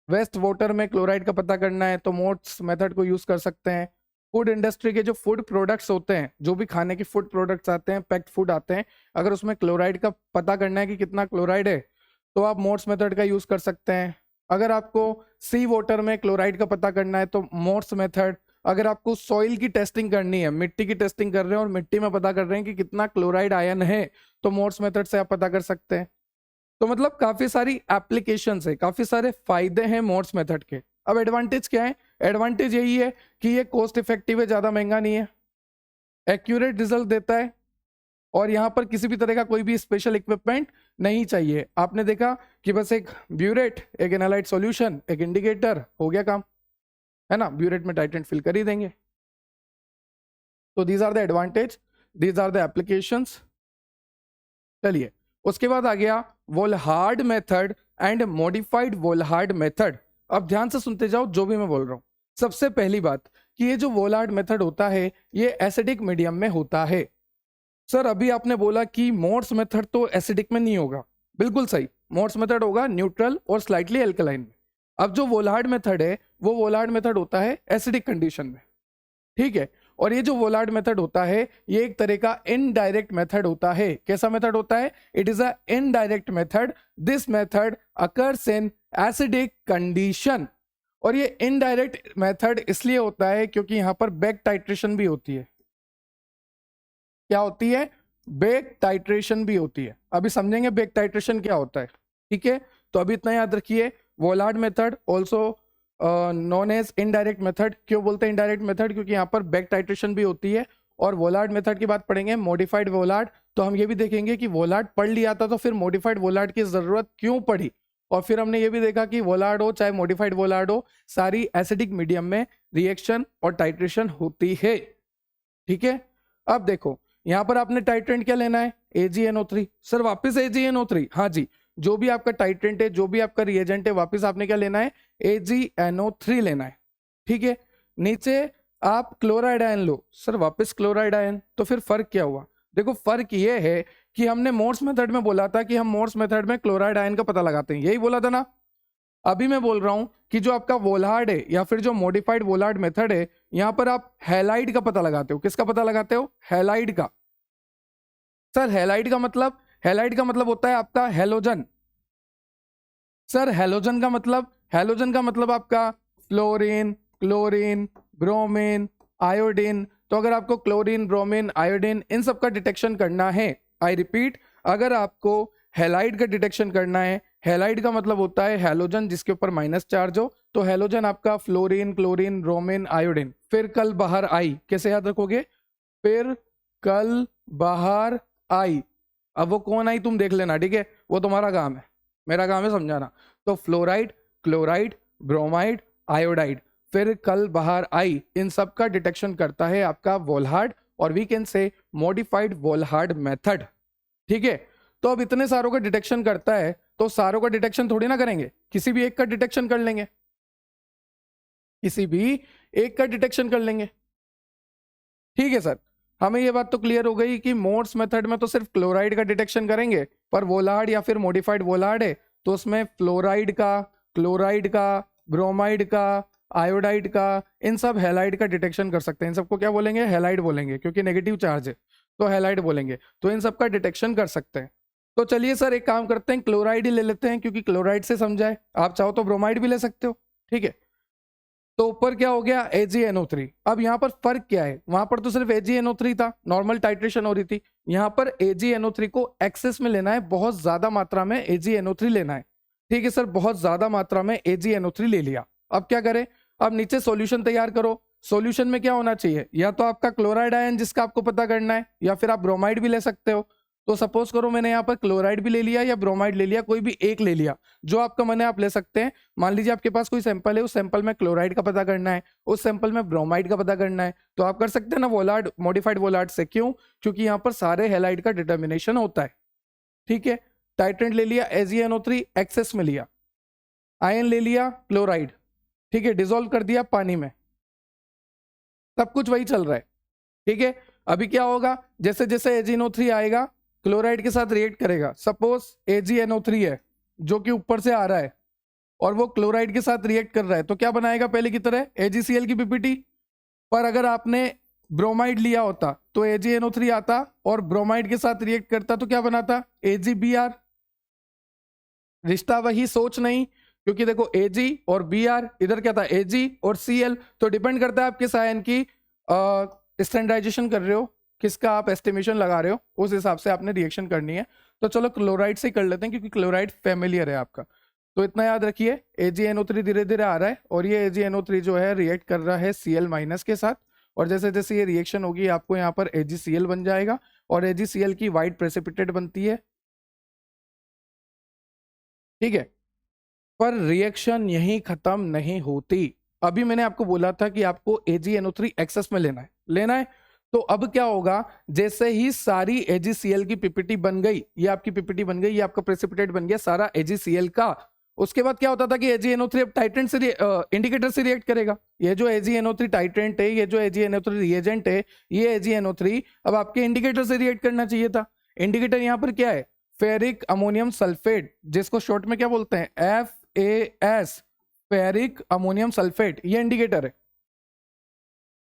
वेस्ट वाटर में क्लोराइड का पता करना है तो मोर्स मेथड को यूज़ कर सकते हैं। फूड इंडस्ट्री के जो फूड प्रोडक्ट्स होते हैं, जो भी खाने के फूड प्रोडक्ट्स आते हैं, पैक्ड फूड आते हैं, अगर उसमें क्लोराइड का पता करना है कि कितना क्लोराइड है तो आप मोर्स मेथड का यूज़ कर सकते हैं। अगर आपको सी वाटर में क्लोराइड का पता करना है तो मोर्स मेथड। अगर आपको सॉइल की टेस्टिंग करनी है, मिट्टी की टेस्टिंग कर रहे हैं और मिट्टी में पता कर रहे हैं कि कितना क्लोराइड आयन है, तो मोर्स मेथड से आप पता कर सकते हैं। तो मतलब काफी सारी एप्लीकेशंस है, काफी सारे फायदे हैं मोर्स मेथड के। अब एडवांटेज क्या है? एडवांटेज यही है कि ये कॉस्ट इफेक्टिव है, ज्यादा महंगा नहीं है, एक्यूरेट रिजल्ट देता है और यहाँ पर किसी भी तरह का कोई भी स्पेशल इक्विपमेंट नहीं चाहिए। आपने देखा कि बस एक ब्यूरेट, एक एनालाइट सॉल्यूशन, एक इंडिकेटर, हो गया काम, है ना। ब्यूरेट में टाइट्रेंट फिल कर ही देंगे। तो these are the advantage, these are the applications. चलिए, उसके बाद आ गया Volhard method and modified Volhard method. अब ध्यान से सुनते जाओ जो भी मैं बोल रहा हूं। सबसे पहली बात कि ये जो वोल्हार्ड मेथड होता है ये एसिडिक मीडियम में होता है। सर अभी आपने बोला कि मोर्स मेथड तो एसिडिक में नहीं होगा, बिल्कुल सही, मोर्स मेथड होगा न्यूट्रल और स्लाइटली एल्कलाइन में। अब जो वोल्हार्ड मेथड है वो वोल्हार्ड मेथड होता है एसिडिक कंडीशन में, ठीक है। और ये जो वोल्हार्ड मेथड होता है ये एक तरह का इनडायरेक्ट मेथड होता है। कैसा मेथड होता है? It is a indirect method. This method occurs in acidic condition. और ये इनडायरेक्ट मेथड इसलिए होता है क्योंकि यहां पर बैक टाइट्रेशन भी होती है। क्या होती है? बैक टाइट्रेशन भी होती है। अभी समझेंगे बैक टाइट्रेशन क्या होता है, ठीक है। तो अभी इतना याद रखिए, Volhard method also known as indirect method. क्यों बोलते हैं इनडायरेक्ट मेथड? क्योंकि यहाँ पर बैक टाइट्रेशन भी होती है और वोलार्ड मेथड की बात पढ़ेंगे, मॉडिफाइड वोलार्ड, तो हम ये भी देखेंगे कि वोलार्ड पढ़ लिया था तो फिर मॉडिफाइड वोलार्ड की जरूरत क्यों पड़ी। और फिर हमने ये भी देखा कि वोलार्ड हो चाहे मॉडिफाइड वोलार्ड हो, सारी एसिडिक मीडियम में रिएक्शन और टाइट्रेशन होती है। ठीक है, अब देखो यहां पर आपने टाइट्रेंट क्या लेना है, AgNO3। सर वापस AgNO3? हाँ जी, जो भी आपका टाइट्रेंट है, जो भी आपका रिएजेंट है, वापस आपने क्या लेना है, AgNO3 लेना है। ठीक है, नीचे आप क्लोराइड आयन लो, सर वापस क्लोराइड आयन। तो फिर फर्क क्या हुआ, देखो फर्क ये है कि हमने मोर्स मेथड में बोला था कि हम मोर्स मेथड में क्लोराइड आयन का पता लगाते हैं, यही बोला था ना। अभी मैं बोल रहा हूं कि जो आपका वोलार्ड है या फिर जो मॉडिफाइड वोलार्ड मेथड है, यहां पर आप हैलाइड का पता लगाते हो। किसका पता लगाते हो, हैलाइड का। सर हैलाइड का मतलब होता है आपका हैलोजन। सर हैलोजन का मतलब आपका फ्लोरीन, क्लोरीन, ब्रोमीन, आयोडीन। तो अगर आपको क्लोरीन, ब्रोमीन, आयोडीन इन सब का डिटेक्शन करना है, आई रिपीट, अगर आपको हैलाइड का डिटेक्शन करना है, हैलाइड का मतलब होता है हैलोजन जिसके ऊपर माइनस चार्ज हो। तो हैलोजन आपका फ्लोरीन, क्लोरीन, ब्रोमीन, आयोडीन। फिर कल बाहर आई, कैसे याद रखोगे, फिर कल बाहर आई। अब वो कौन आई तुम देख लेना, ठीक है, वो तुम्हारा काम है, मेरा काम है समझाना। तो फ्लोराइड, क्लोराइड, ब्रोमाइड, आयोडाइड, फिर कल बाहर आई, इन सब का डिटेक्शन करता है आपका वोल्हार्ड, और we can say modified Volhard method. ठीक है, तो अब इतने सारों का डिटेक्शन करता है तो सारों का डिटेक्शन थोड़ी ना करेंगे, किसी भी एक का डिटेक्शन कर लेंगे, किसी भी एक का डिटेक्शन कर लेंगे। ठीक है सर, हमें ये बात तो क्लियर हो गई कि मोर्स मेथड में तो सिर्फ क्लोराइड का डिटेक्शन करेंगे, पर वोलार्ड या फिर मॉडिफाइड वोलार्ड है तो उसमें फ्लोराइड का, क्लोराइड का, ब्रोमाइड का, आयोडाइड का, इन सब हैलाइड का डिटेक्शन कर सकते हैं। इन सबको क्या बोलेंगे, हैलाइड बोलेंगे, क्योंकि नेगेटिव चार्ज है तो हैलाइड बोलेंगे। तो इन सब का डिटेक्शन कर सकते हैं। तो चलिए सर एक काम करते हैं, क्लोराइड ही ले लेते हैं क्योंकि क्लोराइड से समझाए। आप चाहो तो ब्रोमाइड भी ले सकते हो, ठीक है। तो ऊपर क्या हो गया, AgNO3। अब यहाँ पर फर्क क्या है, वहां पर तो सिर्फ AgNO3 था, नॉर्मल टाइट्रेशन हो रही थी। यहाँ पर AgNO3 को एक्सेस में लेना है, बहुत ज्यादा मात्रा में AgNO3 लेना है। ठीक है सर, बहुत ज्यादा मात्रा में AgNO3 ले लिया। अब क्या करें, अब नीचे सॉल्यूशन तैयार करो। सॉल्यूशन में क्या होना चाहिए, या तो आपका क्लोराइड आयन जिसका आपको पता करना है, या फिर आप ब्रोमाइड भी ले सकते हो। तो सपोज करो मैंने यहाँ पर क्लोराइड भी ले लिया या ब्रोमाइड ले लिया, कोई भी एक ले लिया, जो आपका मन है आप ले सकते हैं। मान लीजिए आपके पास कोई सैंपल है, उस सैंपल में क्लोराइड का पता करना है, उस सैंपल में ब्रोमाइड का पता करना है, तो आप कर सकते हैं ना वोलार्ड, मॉडिफाइड वोलार्ड से। क्यों, क्योंकि यहाँ पर सारे हैलाइड का डिटर्मिनेशन होता है। ठीक है, टाइट्रेंट ले लिया, AgNO3 एक्सेस में लिया, आयन ले लिया क्लोराइड, ठीक है, डिसॉल्व कर दिया पानी में, सब कुछ वही चल रहा है। ठीक है, अभी क्या होगा, जैसे जैसे AgNO3 आएगा क्लोराइड के साथ रिएक्ट करेगा। सपोज AgNO3 है जो कि ऊपर से आ रहा है और वो क्लोराइड के साथ रिएक्ट कर रहा है, तो क्या बनाएगा, पहले की तरह AgCl की पीपीटी। पर अगर आपने ब्रोमाइड लिया होता तो AgNO3 आता और ब्रोमाइड के साथ रिएक्ट करता तो क्या बनाता, AgBr। रिश्ता वही, सोच नहीं, क्योंकि देखो Ag और Br, इधर क्या था Ag और Cl। तो डिपेंड करता है आप किस आयन की स्टैंडर्डाइजेशन कर रहे हो, किसका आप एस्टिमेशन लगा रहे हो, उस हिसाब से आपने रिएक्शन करनी है। तो चलो क्लोराइड से कर लेते हैं क्योंकि क्लोराइड फेमिलियर है आपका। तो इतना याद रखिए, AgNO3 धीरे धीरे आ रहा है और ये AgNO3 जो है रिएक्ट कर रहा है Cl- के साथ, और जैसे जैसे ये रिएक्शन होगी आपको यहाँ पर AgCl बन जाएगा और AgCl की वाइट प्रेसिपिटेट बनती है। ठीक है, पर रिएक्शन यहीं खत्म नहीं होती। अभी मैंने आपको बोला था कि आपको AgNO3 एक्सेस में लेना है। तो अब क्या होगा, जैसे ही सारी AgCl की पीपीटी बन गई, ये आपकी पीपीटी बन गई, ये आपका प्रेसिपिटेट बन गया सारा AgCl का। उसके बाद क्या होता था कि AgNO3 अब टाइट्रेंट से इंडिकेटर से रिएक्ट करेगा। ये जो AgNO3 टाइट्रेंट है, ये जो AgNO3 रिएजेंट है, ये AgNO3 अब आपके इंडिकेटर से रिएक्ट करना चाहिए था। इंडिकेटर यहाँ पर क्या है, फेरिक अमोनियम सल्फेट, जिसको शॉर्ट में क्या बोलते हैं, FAS, फेरिक अमोनियम सल्फेट, ये इंडिकेटर है।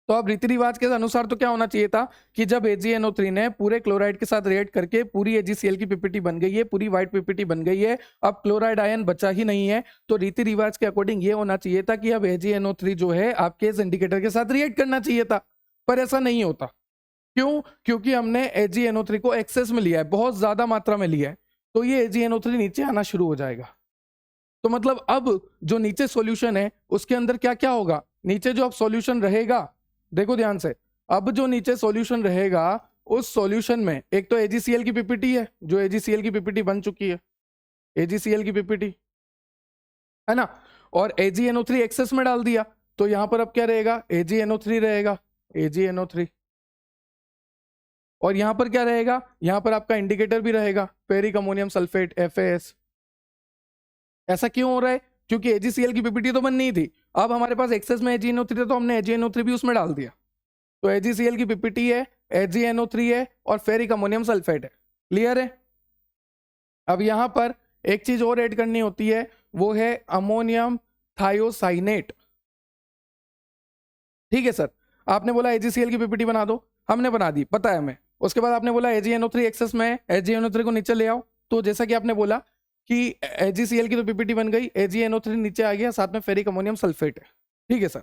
तो अब रीति रिवाज के अनुसार तो क्या होना चाहिए था कि जब AgNO3 ने पूरे क्लोराइड के साथ रिएक्ट करके पूरी AgCl की पीपीटी बन गई है, पूरी व्हाइट पीपीटी बन गई है, अब क्लोराइड आयन बचा ही नहीं है, तो रीति रिवाज के अकॉर्डिंग ये होना चाहिए था कि अब AgNO3 जो है आपके इस इंडिकेटर के साथ रिएक्ट करना चाहिए था। पर ऐसा नहीं होता। क्यों, क्योंकि हमने AgNO3 को एक्सेस में लिया है, बहुत ज्यादा मात्रा में लिया है, तो ये AgNO3 नीचे आना शुरू हो जाएगा। तो मतलब अब जो नीचे सॉल्यूशन है उसके अंदर क्या क्या होगा, नीचे जो अब सॉल्यूशन रहेगा, देखो ध्यान से, अब जो नीचे सॉल्यूशन रहेगा उस सॉल्यूशन में एक तो AgCl की पीपीटी है, जो AgCl की पीपीटी बन चुकी है, AgCl की पीपीटी है ना, और AgNO3 एक्सेस में डाल दिया, तो यहां पर अब क्या रहेगा, AgNO3 रहेगा, AgNO3। और यहां पर क्या रहेगा, यहां पर आपका इंडिकेटर भी रहेगा, फेरिक अमोनियम सल्फेट FAS। ऐसा क्यों हो रहा है, क्योंकि AgCl की पीपीटी तो बन नहीं थी, अब हमारे पास एक्सेस में AgNO3 था तो हमने AgNO3 भी उसमें डाल दिया, तो AgCl की पीपीटी है, AgNO3 है और फेरिक अमोनियम सल्फेट है। क्लियर है। अब यहां पर एक चीज और ऐड करनी होती है, वो है अमोनियम थायोसाइनेट। ठीक है सर, आपने बोला AgCl की पीपीटी बना दो, हमने बना दी, पता है हमें। उसके बाद आपने बोला AgNO3 एक्सेस में है, AgNO3 को नीचे ले आओ, तो जैसा कि आपने बोला कि AgCl की तो पीपीटी बन गई, AgNO3 नीचे आ गया, साथ में फेरिक अमोनियम सल्फेट है। ठीक है सर,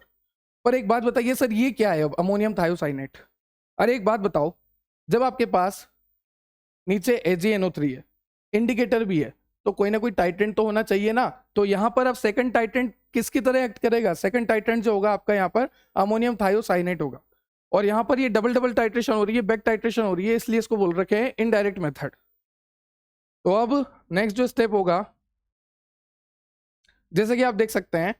पर एक बात बताइए सर, ये क्या है अब अमोनियम थायोसाइनेट? अरे एक बात बताओ, जब आपके पास नीचे AgNO3 है, इंडिकेटर भी है, तो कोई ना कोई टाइट्रेंट तो होना चाहिए ना, तो यहां पर अब सेकंड टाइट्रेंट किसकी तरह एक्ट करेगा, सेकंड टाइट्रेंट जो होगा आपका यहाँ पर अमोनियम थायोसाइनेट होगा, और यहां पर ये डबल डबल टाइट्रेशन हो रही है, बैक टाइट्रेशन हो रही है, इसलिए इसको बोल रखे हैं इनडायरेक्ट मेथड। तो अब नेक्स्ट जो स्टेप होगा, जैसे कि आप देख सकते हैं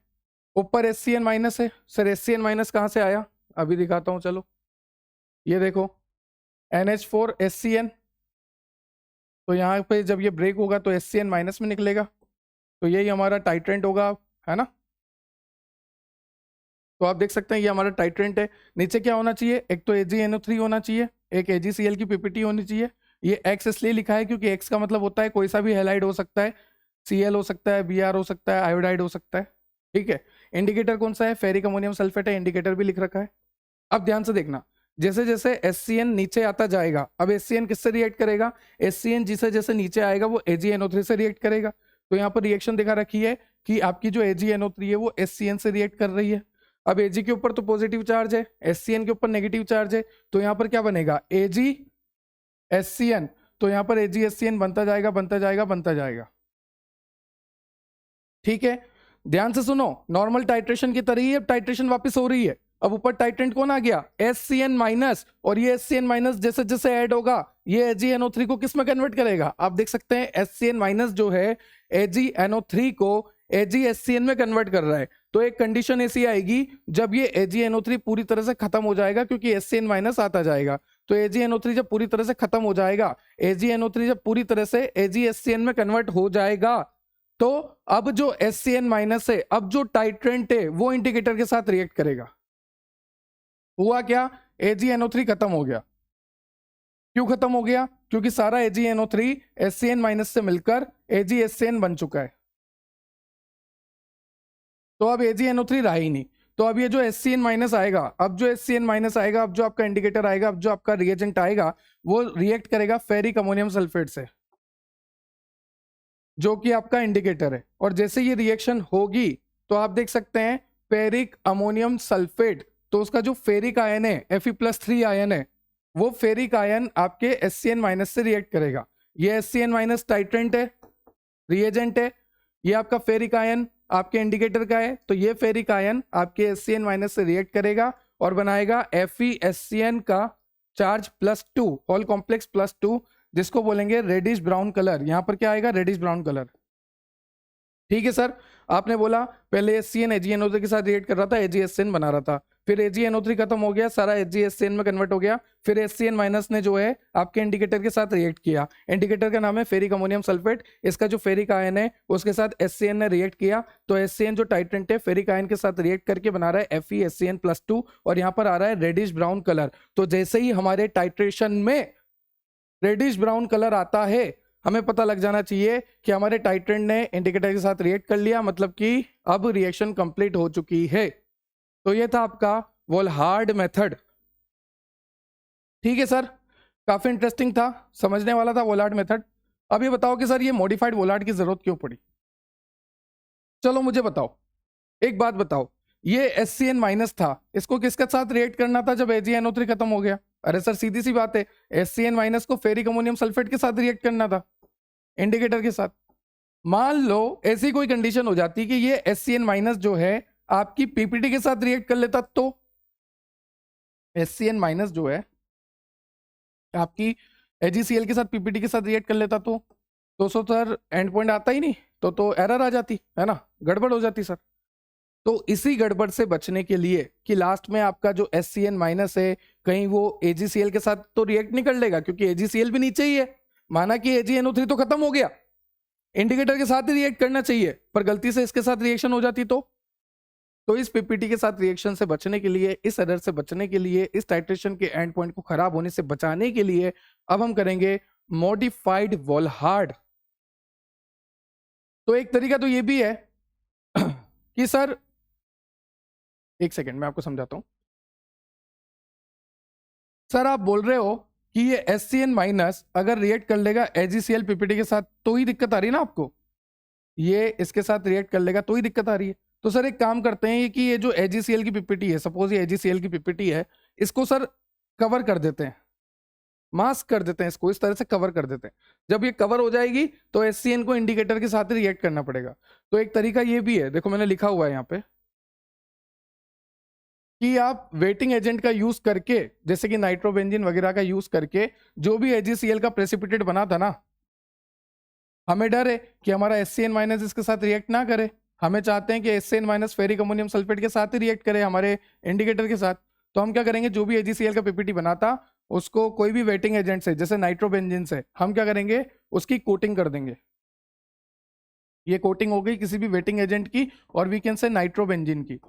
ऊपर HCN माइनस है, सर HCN माइनस कहां से आया, अभी दिखाता हूं, चलो ये देखो NH4 HCN, तो यहाँ पे जब ये ब्रेक होगा तो HCN माइनस में निकलेगा, तो यही हमारा टाइट्रेंट होगा, है ना। तो आप देख सकते हैं ये हमारा टाइट्रेंट है। नीचे क्या होना चाहिए, एक तो AgNO3 होना चाहिए, एक AgCl की पीपीटी होनी चाहिए। ये X इसलिए लिखा है क्योंकि X का मतलब होता है कोई सा भी हैलाइड हो सकता है, Cl हो सकता है, Br हो सकता है, आयोडाइड हो सकता है। ठीक है, इंडिकेटर कौन सा है, फेरिक अमोनियम सल्फेट है, इंडिकेटर भी लिख रखा है। अब ध्यान से देखना, जैसे जैसे HCN नीचे आता जाएगा, अब HCN किससे रिएक्ट करेगा, HCN जिसे जैसे नीचे आएगा वो AgNO3 से रिएक्ट करेगा। तो यहाँ पर रिएक्शन दिखा रखी है कि आपकी जो AgNO3 है वो HCN से रिएक्ट कर रही है। अब Ag के ऊपर तो पॉजिटिव चार्ज है, HCN के ऊपर नेगेटिव चार्ज है, तो यहाँ पर क्या बनेगा, AgHCN, तो यहाँ पर AgHCN बनता जाएगा बनता जाएगा बनता जाएगा। ठीक है, ध्यान से सुनो, नॉर्मल टाइट्रेशन की तरह ही अब टाइट्रेशन वापस हो रही है। अब ऊपर टाइट्रेंट कौन आ गया, HCN माइनस, और ये HCN माइनस जैसे जैसे ऐड होगा ये AgNO3 को किस में कन्वर्ट करेगा, आप देख सकते हैं HCN माइनस जो है AgNO3 को AgHCN में कन्वर्ट कर रहा है। तो एक कंडीशन ऐसी आएगी जब ये AgNO3 पूरी तरह से खत्म हो जाएगा, क्योंकि HCN माइनस आता जाएगा, तो AgNO3 जब पूरी तरह से खत्म हो जाएगा, AgNO3 जब पूरी तरह से AgHCN में कन्वर्ट हो जाएगा, तो अब जो HCN माइनस है, अब जो टाइट्रेंट है वो इंडिकेटर के साथ रिएक्ट करेगा। हुआ क्या, AgNO3 खत्म हो गया। क्यों खत्म हो गया, क्योंकि सारा AgNO3 HCN माइनस से मिलकर AgHCN बन चुका है, तो अब AgNO3 रहा ही नहीं। तो अब ये जो HCN माइनस आएगा, अब जो HCN माइनस आएगा, अब जो आपका इंडिकेटर आएगा, अब जो आपका रिएजेंट आएगा, वो रिएक्ट करेगा फेरिक अमोनियम सल्फेट से, जो कि आपका इंडिकेटर है। और जैसे ये रिएक्शन होगी तो आप देख सकते हैं फेरिक अमोनियम सल्फेट, तो उसका जो फेरिक आयन है Fe+3 आयन है, वो फेरिक आयन आपके HCN माइनस से रिएक्ट करेगा। ये HCN माइनस टाइट्रेंट है, रिएजेंट है, ये आपका फेरिक आयन आपके इंडिकेटर का है, तो ये फेरिक आयन आपके HCN माइनस से रिएक्ट करेगा और बनाएगा FeHCN का चार्ज +2, होल कॉम्प्लेक्स +2, जिसको बोलेंगे रेडिश ब्राउन कलर। यहां पर क्या आएगा, रेडिश ब्राउन कलर। ठीक है सर, आपने बोला पहले HCN AgNO3 के साथ रिएक्ट कर रहा था, AgHCN बना रहा था, फिर AgNO3 खत्म हो गया, सारा AgHCN में कन्वर्ट हो गया, फिर HCN माइनस ने जो है आपके इंडिकेटर के साथ रिएक्ट किया। इंडिकेटर का नाम है फेरिक अमोनियम सल्फेट, इसका जो फेरिक आयन है उसके साथ HCN ने रिएक्ट किया, तो HCN जो टाइट्रेंट है फेरिक आयन के साथ रिएक्ट करके बना रहा है FeHCN+2, और यहाँ पर आ रहा है रेडिश ब्राउन कलर। तो जैसे ही हमारे टाइट्रेशन में रेडिश ब्राउन कलर आता है, हमें पता लग जाना चाहिए कि हमारे टाइट्रेंट ने इंडिकेटर के साथ रिएक्ट कर लिया, मतलब कि अब रिएक्शन कंप्लीट हो चुकी है। तो ये था आपका वोल्हार्ड मेथड। ठीक है सर, काफी इंटरेस्टिंग था, समझने वाला था वोल्हार्ड मेथड। अब ये बताओ कि सर ये मॉडिफाइड वोल्हार्ड की जरूरत क्यों पड़ी? चलो मुझे बताओ, एक बात बताओ, ये HCN माइनस था, इसको किसके साथ रिएक्ट करना था जब AgNO3 खत्म हो गया? अरे सर सीधी सी बात है, HCN माइनस को फेरिक अमोनियम सल्फेट के साथ रिएक्ट करना था, इंडिकेटर के साथ। मान लो ऐसी कोई कंडीशन हो जाती कि ये HCN माइनस जो है आपकी पीपीटी के साथ रिएक्ट कर लेता, तो HCN माइनस जो है आपकी AgCl के साथ PPT के साथ रिएक्ट कर लेता तो सर एंड पॉइंट आता ही नहीं, तो एरर आ जाती है ना, गड़बड़ हो जाती सर। तो इसी गड़बड़ से बचने के लिए कि लास्ट में आपका जो HCN माइनस है कहीं वो AgCl के साथ तो रिएक्ट नहीं कर लेगा, क्योंकि AgCl भी नीचे ही है, माना कि AgNO3 तो खत्म हो गया, इंडिकेटर के साथ ही रिएक्ट करना चाहिए, पर गलती से इसके साथ रिएक्शन हो जाती तो इस PPT के साथ रिएक्शन से बचने के लिए, इस एरर से बचने के लिए, इस टाइट्रेशन के एंड पॉइंट को खराब होने से बचाने के लिए अब हम करेंगे मॉडिफाइड वोल्हार्ड। तो एक तरीका तो ये भी है कि सर, एक सेकेंड मैं आपको समझाता हूं। सर आप बोल रहे हो कि ये HCN माइनस अगर रिएक्ट कर लेगा AgCl PPT के साथ तो ही दिक्कत आ रही है ना आपको, ये इसके साथ रिएक्ट कर लेगा तो ही दिक्कत आ रही है। तो सर एक काम करते हैं कि ये जो AgCl की PPT है, सपोज ये AgCl की PPT है, इसको सर कवर कर देते हैं, मास्क कर देते हैं, इसको इस तरह से कवर कर देते हैं। जब ये कवर हो जाएगी तो HCN को इंडिकेटर के साथ ही रिएक्ट करना पड़ेगा। तो एक तरीका ये भी है, देखो मैंने लिखा हुआ है यहाँ पे कि आप वेटिंग एजेंट का यूज करके, जैसे कि नाइट्रोबेंजीन वगैरह का यूज करके, जो भी AgCl का प्रेसिपिटेट बना था ना, हमें डर है कि हमारा HCN माइनस इसके साथ रिएक्ट ना करे, हमें चाहते हैं कि HCN minus ferric ammonium sulphate के साथ ही रिएक्ट करे हमारे इंडिकेटर के साथ। तो हम क्या करेंगे, जो भी AgCl का PPT बनाता उसको कोई भी वेटिंग एजेंट से, जैसे नाइट्रोबेंजीन से, हम क्या करेंगे उसकी कोटिंग कर देंगे। ये कोटिंग हो गई किसी भी वेटिंग एजेंट की, और वी कैन से नाइट्रोबेंजीन की।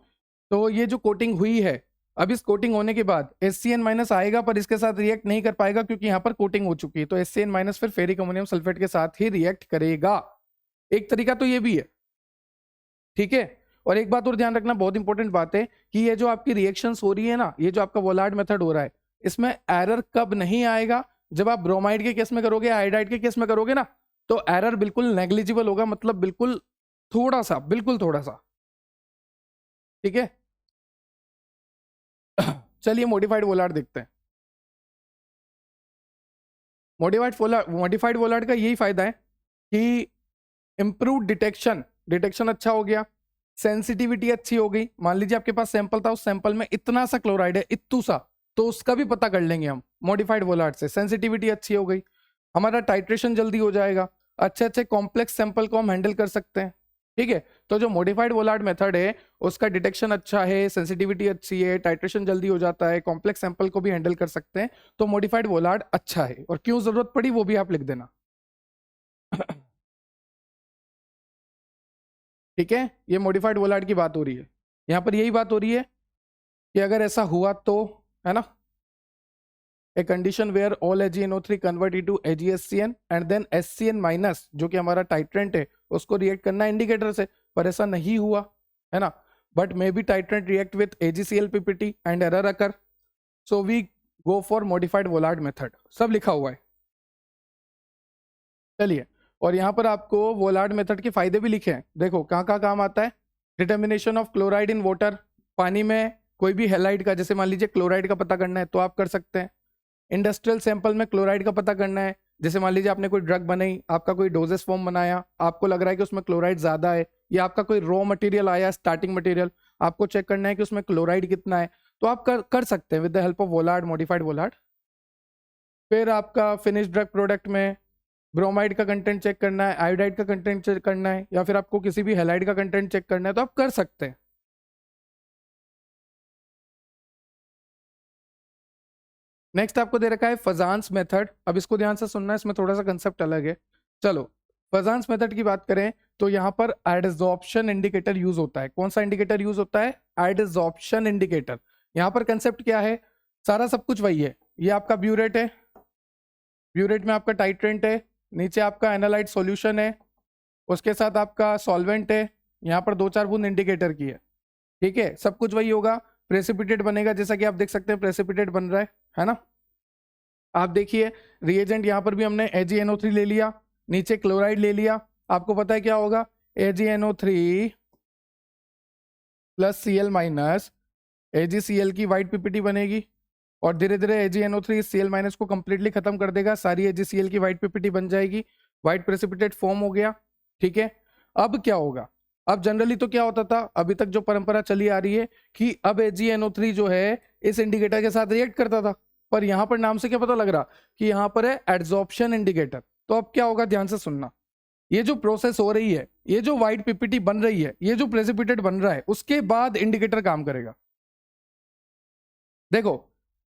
तो ये जो कोटिंग हुई है, अब इस कोटिंग होने के बाद HCN माइनस आएगा पर इसके साथ रिएक्ट नहीं कर पाएगा क्योंकि यहाँ पर कोटिंग हो चुकी है, तो HCN माइनस फिर फेरिक अमोनियम सल्फेट के साथ ही रिएक्ट करेगा। एक तरीका तो ये भी है, ठीक है। और एक बात और ध्यान रखना, बहुत इंपॉर्टेंट बात है कि ये जो आपकी रिएक्शंस हो रही है ना, ये जो आपका वोलार्ड मेथड हो रहा है, इसमें एरर कब नहीं आएगा, जब आप ब्रोमाइड के केस में करोगे, आयोडाइड के केस में करोगे ना, तो एरर बिल्कुल नेग्लिजिबल होगा, मतलब बिल्कुल थोड़ा सा, बिल्कुल थोड़ा सा, ठीक है। चलिए मॉडिफाइड वोलार्ड देखते हैं। मॉडिफाइड वोलार्ड का यही फायदा है कि इंप्रूव डिटेक्शन, डिटेक्शन अच्छा हो गया, सेंसिटिविटी अच्छी हो गई। मान लीजिए आपके पास सैंपल था, उस सैंपल में इतना सा क्लोराइड है, इतू सा, तो उसका भी पता कर लेंगे हम मॉडिफाइड वोलार्ड से। सेंसिटिविटी अच्छी हो गई, हमारा टाइट्रेशन जल्दी हो जाएगा, अच्छे अच्छे कॉम्प्लेक्स सैंपल को हम हैंडल कर सकते हैं, ठीक है। तो जो मॉडिफाइड वोलार्ड मेथड है उसका डिटेक्शन अच्छा है, सेंसिटिविटी अच्छी है, टाइट्रेशन जल्दी हो जाता है, कॉम्प्लेक्स सैंपल को भी हैंडल कर सकते हैं, तो मॉडिफाइड वोलार्ड अच्छा है। और क्यों जरूरत पड़ी वो भी आप लिख देना। ठीक है, ये मॉडिफाइड वोलार्ड की बात हो रही है, यहाँ पर यही बात हो रही है कि अगर ऐसा हुआ तो, है ना, a condition where all AgNO3 convert into AgHCN and then HCN minus जो कि हमारा टाइट्रेंट है उसको रिएक्ट करना है इंडिकेटर से, पर ऐसा नहीं हुआ, है ना। But may be titrant react with AgCl PPT and error occur, so we go for modified Volhard method. सब लिखा हुआ है, चलिए। और यहाँ पर आपको वोलार्ड मेथड के फायदे भी लिखे हैं, देखो कहाँ कहाँ काम आता है। Determination of chloride in water, पानी में कोई भी हेलाइड का, जैसे मान लीजिए क्लोराइड का पता करना है तो आप कर सकते हैं। इंडस्ट्रियल सैंपल में क्लोराइड का पता करना है, जैसे मान लीजिए आपने कोई ड्रग बनाई, आपका कोई डोजेस फॉर्म बनाया, आपको लग रहा है कि उसमें क्लोराइड ज्यादा है, या आपका कोई रॉ मटेरियल आया, स्टार्टिंग मटेरियल, आपको चेक करना है कि उसमें क्लोराइड कितना है, तो आप कर सकते हैं with the help of Volhard, modified Volhard. फिर आपका फिनिश ड्रग प्रोडक्ट में ब्रोमाइड का कंटेंट चेक करना है, आयोडाइड का कंटेंट चेक करना है, या फिर आपको किसी भी हेलाइड का कंटेंट चेक करना है, तो आप कर सकते हैं। नेक्स्ट आपको दे रखा है फजान्स मेथड। अब इसको ध्यान से सुनना है, इसमें थोड़ा सा कंसेप्ट अलग है। चलो फजान्स मेथड की बात करें तो यहाँ पर एडजॉर्प्शन इंडिकेटर यूज होता है। कौन सा इंडिकेटर यूज होता है? Adsorption indicator. यहाँ पर कंसेप्ट क्या है? सारा सब कुछ वही है। ये आपका ब्यूरेट है, ब्यूरेट में आपका टाइट्रेंट है, नीचे आपका एनालाइट सॉल्यूशन है, उसके साथ आपका सॉल्वेंट है, यहाँ पर 2-4 बूंद इंडिकेटर की है, ठीक है। सब कुछ वही होगा, प्रेसिपिटेट बनेगा, जैसा कि आप देख सकते हैं प्रेसिपिटेट बन रहा है ना। आप देखिए रिएजेंट यहाँ पर भी हमने AgNO3 ले लिया, नीचे क्लोराइड ले लिया, आपको पता है क्या होगा, AgNO3 plus Cl minus AgCl की वाइट PPT बनेगी, और धीरे धीरे AgNO3 Cl माइनस को कंप्लीटली खत्म कर देगा, सारी AgCl की वाइट PPT बन जाएगी, वाइट प्रेसिपिटेट फॉर्म हो गया, ठीक है। अब क्या होगा? अब जनरली तो क्या होता था, अभी तक जो परंपरा चली आ रही है कि अब AgNO3 जो है इस इंडिकेटर के साथ रिएक्ट करता था, पर यहाँ पर नाम से क्या पता लग रहा कि यहाँ पर है एड्सॉर्प्शन इंडिकेटर। तो अब क्या होगा, ध्यान से सुनना, ये जो प्रोसेस हो रही है, ये जो व्हाइट पीपीटी बन रही है, ये जो प्रेसिपिटेट बन रहा है, उसके बाद इंडिकेटर काम करेगा। देखो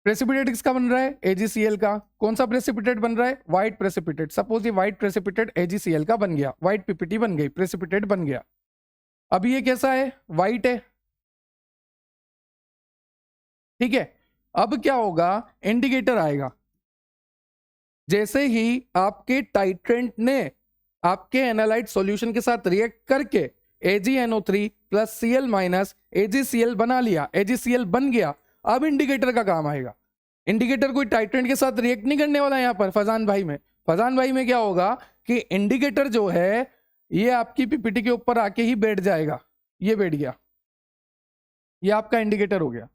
प्रेसिपिटेट किसका बन रहा है, AgCl का। कौन सा प्रेसिपिटेट बन रहा है, व्हाइट प्रेसिपिटेट। सपोज ये व्हाइट प्रेसिपिटेट AgCl का बन गया, व्हाइट पीपीटी बन गई, प्रेसिपिटेट बन गया। अभी ये कैसा है, व्हाइट है, ठीक है। अब क्या होगा, इंडिकेटर आएगा। जैसे ही आपके टाइट्रेंट ने आपके एनालाइट सॉल्यूशन के साथ रिएक्ट करके AgNO3 plus Cl minus AgCl बना लिया, AgCl बन गया, अब इंडिकेटर का काम आएगा। इंडिकेटर कोई टाइट्रेंट के साथ रिएक्ट नहीं करने वाला यहाँ पर फजान भाई में। फजान भाई में क्या होगा कि इंडिकेटर जो है ये आपकी पीपीटी के ऊपर आके ही बैठ जाएगा। ये बैठ गया, ये आपका इंडिकेटर हो गया।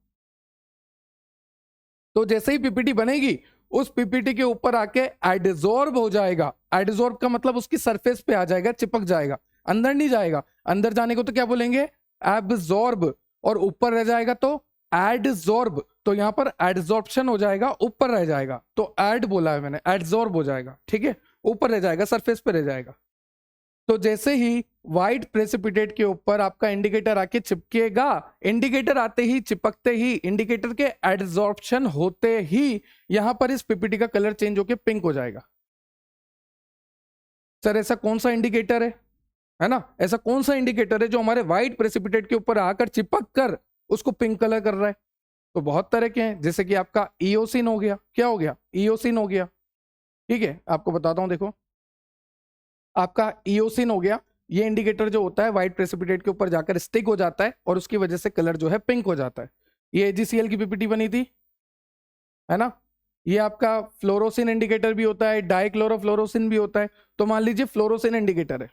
तो जैसे ही पीपीटी बनेगी उस पीपीटी के ऊपर आके एडजॉर्ब हो जाएगा। एडजॉर्ब का मतलब उसकी सरफेस पे आ जाएगा, चिपक जाएगा, अंदर नहीं जाएगा। अंदर जाने को तो क्या बोलेंगे, एब्जॉर्ब, और ऊपर रह जाएगा तो एडजॉर्ब। तो यहां पर एडजॉर्प्शन हो जाएगा, ऊपर रह जाएगा, तो एड बोला है मैंने, एडजॉर्ब हो जाएगा, ठीक है, ऊपर रह जाएगा, सरफेस पे रह जाएगा। तो जैसे ही व्हाइट प्रेसिपिटेट के ऊपर आपका इंडिकेटर आके चिपकेगा, इंडिकेटर आते ही, चिपकते ही, इंडिकेटर के एडजॉर्प्शन होते ही यहां पर इस पीपीटी का कलर चेंज होके पिंक हो जाएगा। सर ऐसा कौन सा इंडिकेटर है ना, ऐसा कौन सा इंडिकेटर है जो हमारे व्हाइट प्रेसिपिटेट के ऊपर आकर चिपक कर उसको पिंक कलर कर रहा है? तो बहुत तरह के हैं, जैसे कि आपका ईओसिन हो गया। क्या हो गया, ईओसिन हो गया, ठीक है। आपको बताता हूं, देखो आपका ईओसिन हो गया। ये इंडिकेटर जो होता है व्हाइट प्रेसिपिटेट के ऊपर जाकर स्टिक हो जाता है और उसकी वजह से कलर जो है पिंक हो जाता है। ये AgCl की पीपीटी बनी थी, है ना। ये आपका फ्लोरोसिन इंडिकेटर भी होता है, डाइक्लोरोफ्लोरोसिन भी होता है। तो मान लीजिए फ्लोरोसिन इंडिकेटर है,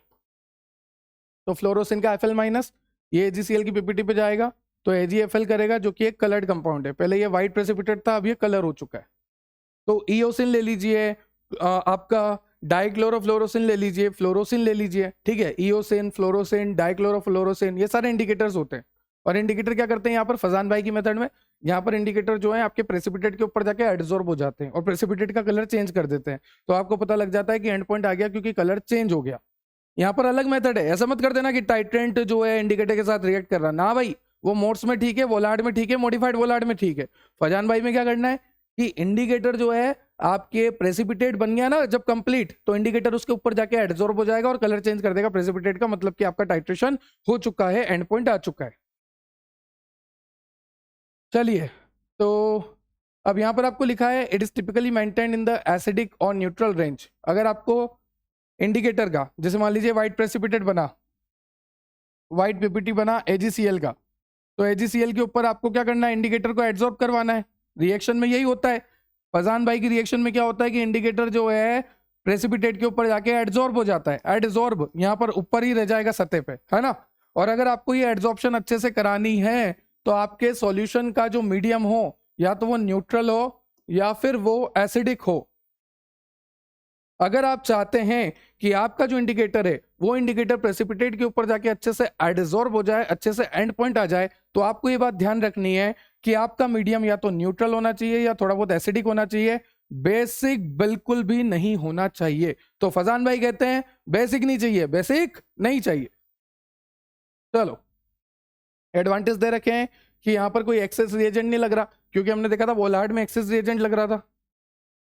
तो फ्लोरोसिन का Fl माइनस ये AgCl की पीपीटी पे जाएगा तो AgFl करेगा, जो कि एक कलर्ड कंपाउंड है। पहले ये व्हाइट प्रेसिपिटेट था, अब ये कलर हो चुका है। तो ईओसिन ले लीजिए, आपका डाइक्लोरोफ्लोरोसिन ले लीजिए, फ्लोरोसिन ले लीजिए, ठीक है। ईओसिन, फ्लोरोसिन, डाइक्लोरोफ्लोरोसिन, ये सारे इंडिकेटर्स होते हैं। और इंडिकेटर क्या करते हैं यहाँ पर फजान भाई की मेथड में, यहाँ पर इंडिकेटर जो है आपके प्रेसिपिटेट के ऊपर जाके एडजॉर्ब हो जाते हैं और प्रेसिपिटेट का कलर चेंज कर देते हैं। तो आपको पता लग जाता है कि एंड पॉइंट आ गया क्योंकि कलर चेंज हो गया। यहाँ पर अलग मेथड है, ऐसा मत कर देना कि टाइट्रेंट जो है इंडिकेटर के साथ रिएक्ट कर रहा, ना भाई, वो मोड्स में ठीक है, वोलार्ड में ठीक है, मॉडिफाइड वोलार्ड में ठीक है। फजान भाई में क्या करना है कि इंडिकेटर जो है आपके प्रेसिपिटेट बन गया ना जब कंप्लीट, तो इंडिकेटर उसके ऊपर जाके एडजॉर्ब हो जाएगा और कलर चेंज कर देगा प्रेसिपिटेट का, मतलब कि आपका टाइट्रेशन हो चुका है, एंड पॉइंट आ चुका है। चलिए, तो अब यहां पर आपको लिखा है it is typically maintained in the acidic और न्यूट्रल रेंज। अगर आपको इंडिकेटर का, जैसे मान लीजिए व्हाइट प्रेसिपिटेट बना, व्हाइट पीपीटी बना AgCl का, तो AgCl के ऊपर आपको क्या करना है, इंडिकेटर को एडजॉर्ब करवाना है। रिएक्शन में यही होता है। फजान भाई की रिएक्शन में क्या होता है कि इंडिकेटर जो है प्रेसिपिटेट के ऊपर जाके एडजॉर्ब हो जाता है, एडजॉर्ब यहाँ पर ऊपर ही रह जाएगा सतह पे, है ना। और अगर आपको ये एडजॉर्प्शन अच्छे से करानी है तो आपके सॉल्यूशन का जो मीडियम हो, या तो वो न्यूट्रल हो या फिर वो एसिडिक हो। अगर आप चाहते हैं कि आपका जो इंडिकेटर है वो इंडिकेटर प्रेसिपिटेट के ऊपर जाके अच्छे से एडजॉर्ब हो जाए, अच्छे से एंड पॉइंट आ जाए, तो आपको ये बात ध्यान रखनी है कि आपका मीडियम या तो न्यूट्रल होना चाहिए या थोड़ा बहुत एसिडिक होना चाहिए, बेसिक बिल्कुल भी नहीं होना चाहिए। तो फजान भाई कहते हैं बेसिक नहीं चाहिए, बेसिक नहीं चाहिए। चलो, एडवांटेज दे रखे हैं कि यहां पर कोई एक्सेस रिएजेंट नहीं लग रहा, क्योंकि हमने देखा था वोलार्ड में एक्सेस रिएजेंट लग रहा था।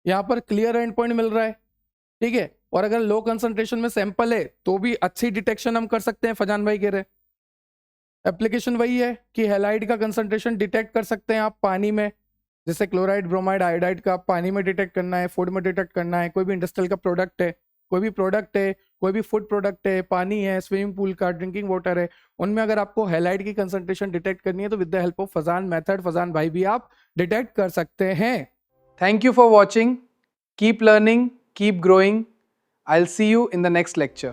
यहां पर क्लियर एंड पॉइंट मिल रहा है, ठीक है। और अगर लो कंसंट्रेशन में सैंपल है तो भी अच्छी डिटेक्शन हम कर सकते हैं, फजान भाई कह रहे। एप्लीकेशन वही है कि हैलाइड का कंसंट्रेशन डिटेक्ट कर सकते हैं आप पानी में, जैसे क्लोराइड, ब्रोमाइड, आयोडाइड का पानी में डिटेक्ट करना है, फूड में डिटेक्ट करना है, कोई भी इंडस्ट्रियल का प्रोडक्ट है, कोई भी प्रोडक्ट है, कोई भी फूड प्रोडक्ट है, पानी है, स्विमिंग पूल का, ड्रिंकिंग वाटर है, उनमें अगर आपको हैलाइड की कंसंट्रेशन डिटेक्ट करनी है तो with the help of Fajans method, Fajans भाई भी आप डिटेक्ट कर सकते हैं। Thank you for watching, keep learning, keep growing. I'll see you in the next lecture.